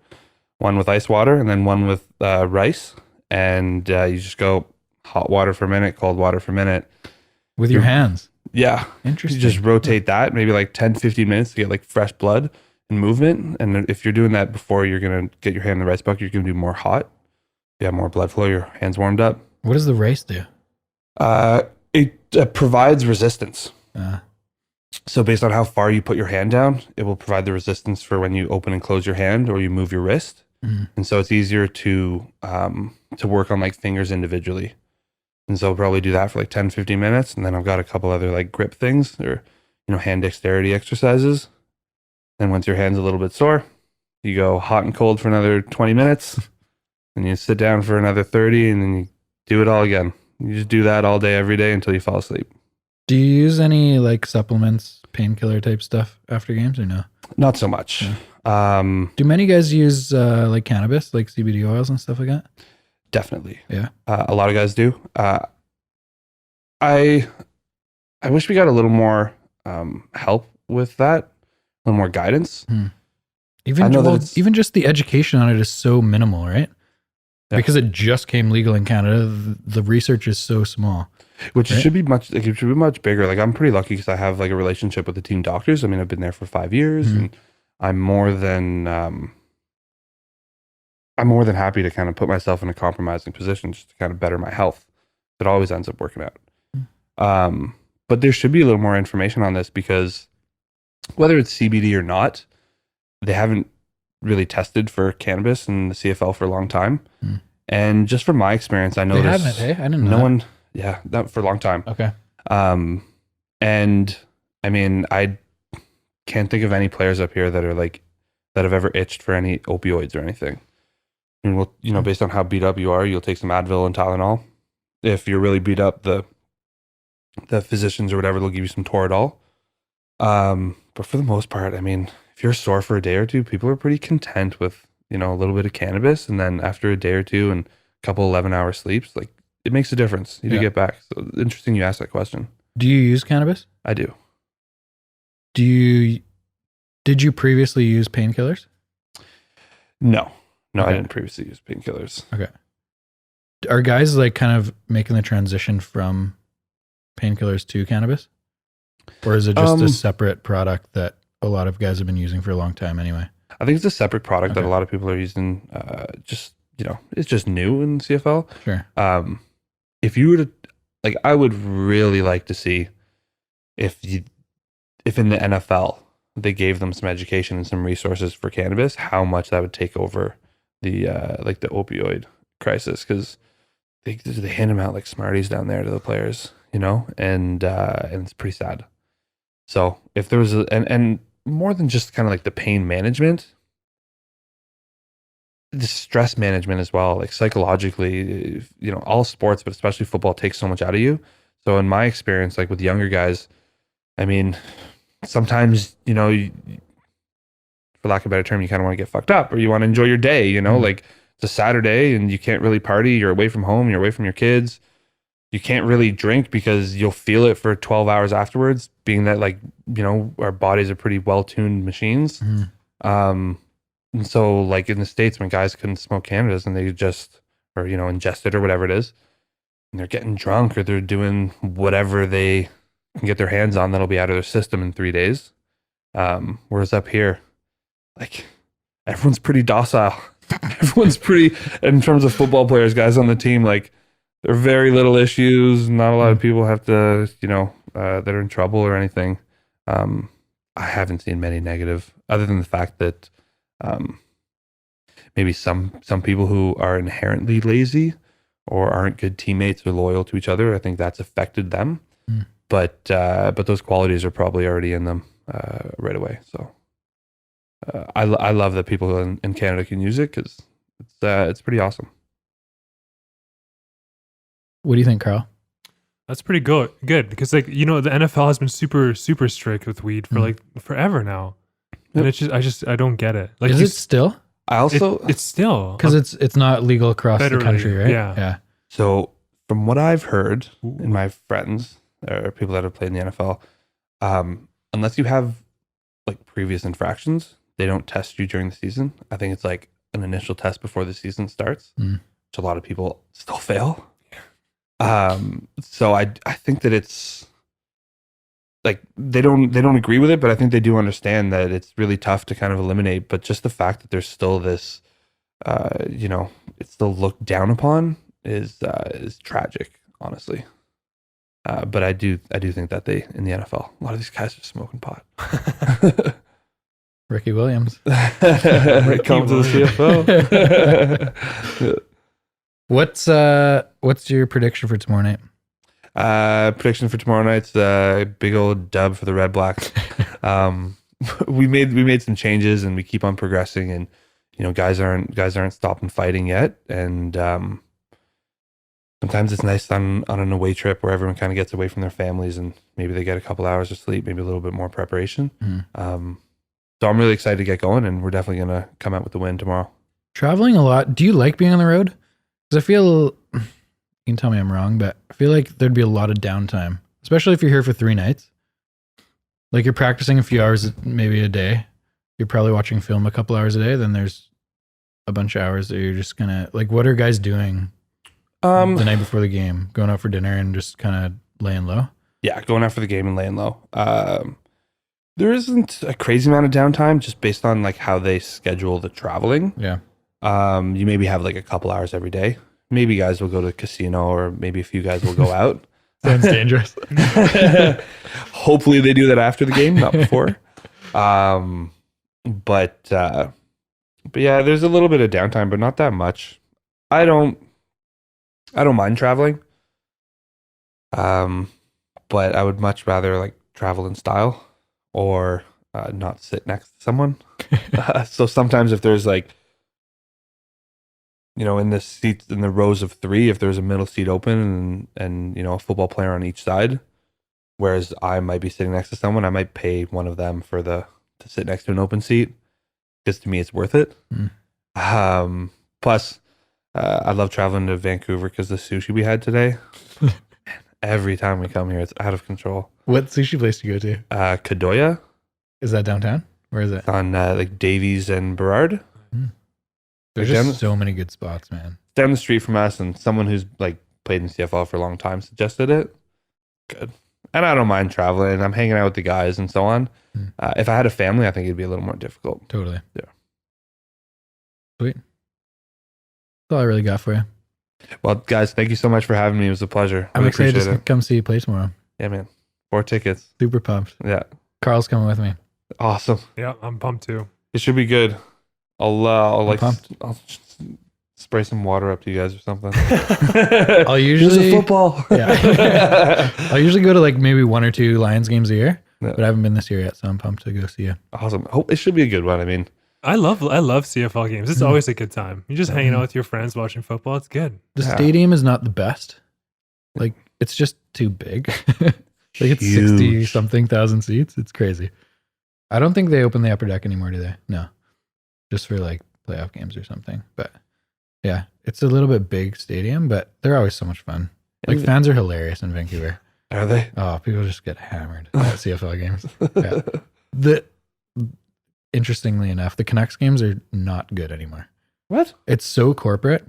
C: one with ice water, and then one with rice. And you just go hot water for a minute, cold water for a minute.
A: With your hands?
C: Yeah.
A: Interesting.
C: You just rotate that maybe like 10-15 minutes to get like fresh blood and movement. And if you're doing that before you're going to get your hand in the rice bucket, you're going to do more hot. You have more blood flow, your hands warmed up.
A: What does the rice do?
C: It provides resistance. So based on how far you put your hand down, it will provide the resistance for when you open and close your hand or you move your wrist. And so it's easier to work on like fingers individually. And so I'll probably do that for like 10-15 minutes. And then I've got a couple other like grip things or, hand dexterity exercises. Then once your hand's a little bit sore, you go hot and cold for another 20 minutes. And you sit down for another 30 and then you do it all again. You just do that all day, every day until you fall asleep.
A: Do you use any like supplements, painkiller type stuff after games or no? Not
C: so much.
A: Yeah. Do many guys use like cannabis, like CBD oils and stuff like that?
C: Definitely.
A: Yeah.
C: A lot of guys do. I wish we got a little more help with that, a little more guidance.
A: Even just the education on it is so minimal, right? Yeah. Because it just came legal in Canada, the research is so small.
C: Which right? should be much bigger. Like I'm pretty lucky because I have like a relationship with the team doctors. I mean, I've been there for 5 years, and I'm more than happy to kind of put myself in a compromising position just to kind of better my health. It always ends up working out. But there should be a little more information on this because whether it's CBD or not, they haven't really tested for cannabis in the CFL for a long time. And just from my experience, I noticed
A: they haven't, hey? I didn't know no one.
C: Yeah, that for a long time.
A: Okay.
C: And I mean, I can't think of any players up here that have ever itched for any opioids or anything. I mean, well, based on how beat up you are, you'll take some Advil and Tylenol. If you're really beat up, the physicians or whatever, they'll give you some Toradol. But for the most part, I mean, if you're sore for a day or two, people are pretty content with, a little bit of cannabis. And then after a day or two and a couple 11-hour sleeps, like it makes a difference. You do get back. So interesting you asked that question.
A: Do you use cannabis?
C: I do.
A: Did you previously use painkillers?
C: No,
A: okay.
C: I didn't previously use painkillers.
A: Okay. Are guys like kind of making the transition from painkillers to cannabis? Or is it just a separate product that a lot of guys have been using for a long time anyway?
C: I think it's a separate product that a lot of people are using. It's just new in CFL.
A: Sure.
C: If you were to, like, I would really like to see if in the NFL they gave them some education and some resources for cannabis, how much that would take over the the opioid crisis, because they hand them out like Smarties down there to the players, and it's pretty sad. So if there was and more than just kind of like the pain management, the stress management as well, like psychologically, all sports, but especially football, takes so much out of you. So in my experience, like with younger guys, I mean, sometimes, for lack of a better term, you kind of want to get fucked up, or you want to enjoy your day, like it's a Saturday and you can't really party. You're away from home. You're away from your kids. You can't really drink because you'll feel it for 12 hours afterwards, being that, like, our bodies are pretty well-tuned machines. And so, like, in the States, when guys couldn't smoke cannabis and they ingest it or whatever it is, and they're getting drunk or they're doing whatever they can get their hands on that'll be out of their system in 3 days. Whereas up here, like, everyone's pretty docile. Everyone's pretty, in terms of football players, guys on the team, like, there are very little issues. Not a lot of people have to, that are in trouble or anything. I haven't seen many negative, other than the fact that maybe some people who are inherently lazy or aren't good teammates or loyal to each other, I think that's affected them. But those qualities are probably already in them right away. So I love that people in Canada can use it, because it's pretty awesome.
A: What do you think, Carl?
B: That's pretty good because, like, the NFL has been super, super strict with weed for like forever now. And it's just, I don't get it. Like,
A: is it still?
C: I also,
B: it's still,
A: because it's not legal across the country, right?
B: Yeah.
C: So from what I've heard in my friends or people that have played in the NFL, unless you have like previous infractions, they don't test you during the season. I think it's like an initial test before the season starts, which a lot of people still fail. So I think that it's like they don't agree with it, but I think they do understand that it's really tough to kind of eliminate. But just the fact that there's still this, it's still looked down upon is tragic, honestly. But I do think that in the NFL, a lot of these guys are smoking pot.
A: Ricky Williams.
C: Come to the CFO.
A: What's your prediction for tomorrow night?
C: Prediction for tomorrow night's a big old dub for the Redblacks. We made some changes and we keep on progressing, and guys aren't stopping fighting yet. And sometimes it's nice on an away trip where everyone kind of gets away from their families and maybe they get a couple hours of sleep, maybe a little bit more preparation. So I'm really excited to get going, and we're definitely gonna come out with the win tomorrow.
A: Traveling a lot. Do you like being on the road? Because I feel, you can tell me I'm wrong, but I feel like there'd be a lot of downtime, especially if you're here for 3 nights. Like, you're practicing a few hours, maybe a day. You're probably watching film a couple hours a day. Then there's a bunch of hours that you're just gonna, like, what are guys doing the night before the game? Going out for dinner and just kind of laying low?
C: Yeah, going out for the game and laying low. There isn't a crazy amount of downtime just based on like how they schedule the traveling.
A: Yeah.
C: You maybe have like a couple hours every day. Maybe guys will go to a casino, or maybe a few guys will go out.
A: Sounds dangerous.
C: Hopefully they do that after the game, not before. But yeah, there's a little bit of downtime, but not that much. I don't mind traveling. But I would much rather like travel in style, or not sit next to someone. So sometimes if there's like, in the seats, in the rows of 3, if there's a middle seat open and a football player on each side, whereas I might be sitting next to someone, I might pay one of them to sit next to an open seat, because to me it's worth it. Plus, I love traveling to Vancouver because the sushi we had today. Every time we come here, it's out of control.
A: What sushi place do you go to?
C: Kadoya.
A: Is that downtown? Where is it?
C: It's on like Davies and Burrard.
A: There's just so many good spots, man.
C: Down the street from us, and someone who's like played in CFL for a long time suggested it. Good. And I don't mind traveling. I'm hanging out with the guys and so on.
A: Mm.
C: If I had a family, I think it'd be a little more difficult.
A: Totally.
C: Yeah.
A: Sweet. That's all I really got for you.
C: Well, guys, thank you so much for having me. It was a pleasure.
A: I'm
C: Really
A: excited
C: appreciate
A: to come see you play tomorrow.
C: Yeah, man. 4 tickets.
A: Super pumped.
C: Yeah.
A: Carl's coming with me.
C: Awesome.
B: Yeah, I'm pumped too.
C: It should be good. I'll
A: pumped.
C: I'll spray some water up to you guys or something.
A: I'll usually
C: Here's a football.
A: Yeah. I'll usually go to like maybe 1 or 2 Lions games a year,
C: Yeah.
A: but I haven't been this year yet, so I'm pumped to go see you.
C: Awesome. Hope it should be a good one. I mean,
B: I love CFL games. It's
A: Mhm.
B: always a good time. You're just hanging out with your friends watching football. It's good.
A: The
C: Yeah.
A: stadium is not the best. Like it's just too big. Like it's
C: Huge.
A: 60 something thousand seats. It's crazy. I don't think they open the upper deck anymore, do they? No. Just for like playoff games or something. But yeah, it's a little bit big stadium, but they're always so much fun. Like
C: And-
A: fans are hilarious in Vancouver.
C: are they?
A: Oh, people just get hammered at CFL games. Yeah. Interestingly enough, the Canucks games are not good anymore.
C: What?
A: It's so corporate.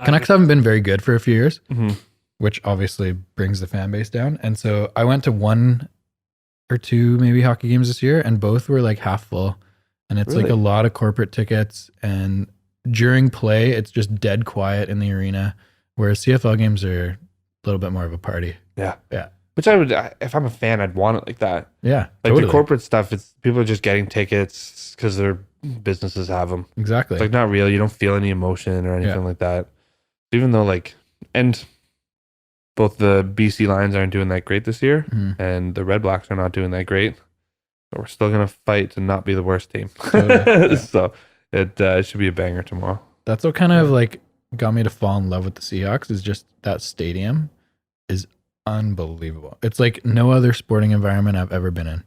A: Canucks haven't been very good for a few years,
C: Mm-hmm.
A: which obviously brings the fan base down. And so I went to 1 or 2 maybe hockey games this year, and both were like half full. And it's like
C: Really?
A: a lot of corporate tickets. And during play, it's just dead quiet in the arena, whereas CFL games are a little bit more of a party.
C: Yeah.
A: Yeah.
C: Which I would, if I'm a fan, I'd want it like that.
A: Yeah.
C: Like
A: totally.
C: the corporate stuff, it's people are just getting tickets because their businesses have them.
A: Exactly.
C: It's like not real. You don't feel any emotion or anything like that. Even though and both the BC Lions aren't doing that great this year,
A: Mhm.
C: and the Redblacks are not doing that great, but we're still gonna fight to not be the worst team.
A: Totally. Yeah.
C: So it should be a banger tomorrow.
A: That's what kind of like got me to fall in love with the Seahawks is just that stadium is unbelievable. It's like no other sporting environment I've ever been in.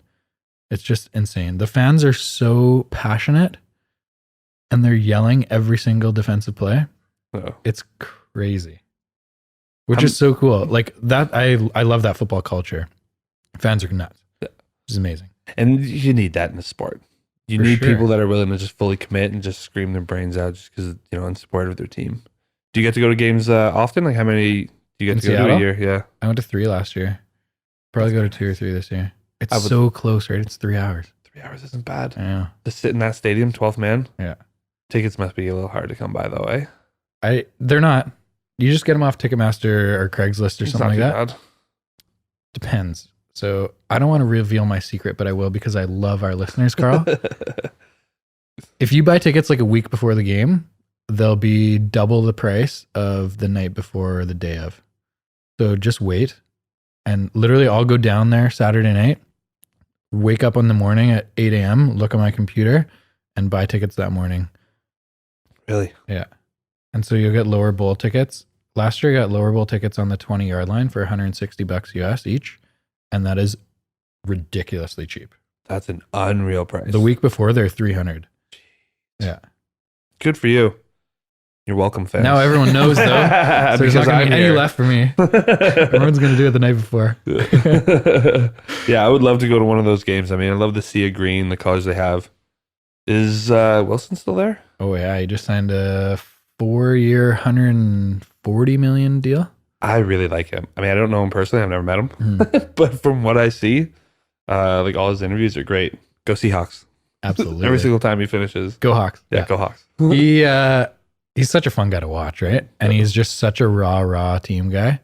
A: It's just insane. The fans are so passionate and they're yelling every single defensive play.
C: So,
A: It's crazy. Which is so cool. Like that I love that football culture. Fans are nuts.
C: Yeah.
A: Which is amazing.
C: and you need that in the sport. You
A: For
C: need
A: sure.
C: people that are willing to just fully commit and just scream their brains out just because in support of their team. Do you get to go to games often? Like how many do you get
A: In
C: to go to
A: Seattle?
C: a year? Yeah.
A: I went to 3 last year. Probably go to 2 or 3 this year. It's
C: I would-
A: so close, right? It's 3 hours.
C: 3 hours isn't bad.
A: I know.
C: To sit in that stadium, 12th man.
A: Yeah.
C: Tickets must be a little hard to come by though, eh?
A: They're not. You just get them off Ticketmaster or Craigslist or
C: It's
A: something like
C: not
A: that.
C: too
A: Depends. So I don't want to reveal my secret, but I will because I love our listeners, Carl.
C: bad.
A: If you buy tickets like a week before the game, they'll be double the price of the night before or the day of. So just wait. And literally I'll go down there Saturday night, wake up in the morning at 8 a.m., look at my computer and buy tickets that morning.
C: Really?
A: Yeah. And so you'll get lower bowl tickets. Last year I got lower bowl tickets on the 20-yard line for $160 US each. And that is ridiculously cheap.
C: That's an unreal price.
A: The week before they're $300. Yeah.
C: Good for you. You're welcome, fans.
A: Now everyone knows though. So there's not gonna be any left for me. Everyone's gonna do it the night before.
C: Yeah, I would love to go to one of those games. I mean, I love the sea of green, the colors they have. Is Wilson still there?
A: Oh yeah, he just signed a 4-year, $140 million deal.
C: I really like him. I mean, I don't know him personally. I've never met him.
A: Mhm.
C: But from what I see, like all his interviews are great. Go Seahawks.
A: Absolutely.
C: Every single time he finishes.
A: Go Hawks.
C: Yeah, go Hawks.
A: He's such a fun guy to watch, right? And he's just such a raw team guy.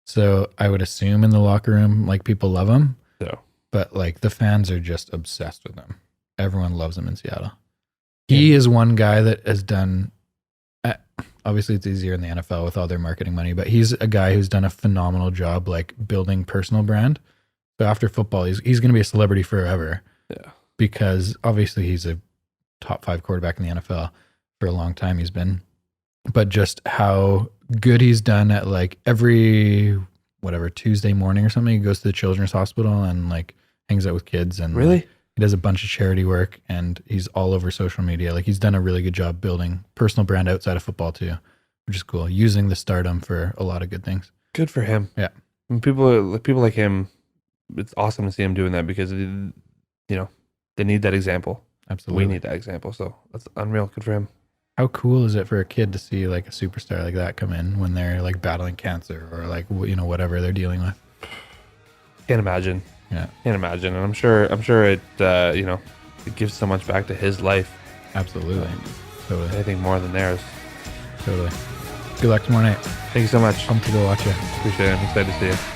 A: So I would assume in the locker room, like people love him,
C: So
A: but like the fans are just obsessed with him. Everyone loves him in Seattle. He is one guy that has done, obviously it's easier in the NFL with all their marketing money, but he's a guy who's done a phenomenal job like building personal brand. So after football, he's going to be a celebrity forever.
C: Yeah.
A: Because obviously he's a top 5 quarterback in the NFL for a long time he's been. But just how good he's done at like every Tuesday morning or something, he goes to the children's hospital and like hangs out with kids and
C: really?
A: he does a bunch of charity work and he's all over social media. Like he's done a really good job building personal brand outside of football too, which is cool. Using the stardom for a lot of good things.
C: Good for him.
A: Yeah.
C: And people like him, it's awesome to see him doing that because they need that example.
A: Absolutely.
C: We need that example. So that's unreal. Good for him.
A: How cool is it for a kid to see like a superstar like that come in when they're like battling cancer or like whatever they're dealing with?
C: Can't imagine.
A: Yeah,
C: Can't imagine. And I'm sure it, it gives so much back to his life.
A: absolutely. Totally.
C: Anything more than theirs.
A: Totally. Good luck tomorrow night.
C: Thank you so much.
A: Pumped to go watch you.
C: Appreciate it. I'm excited to see you.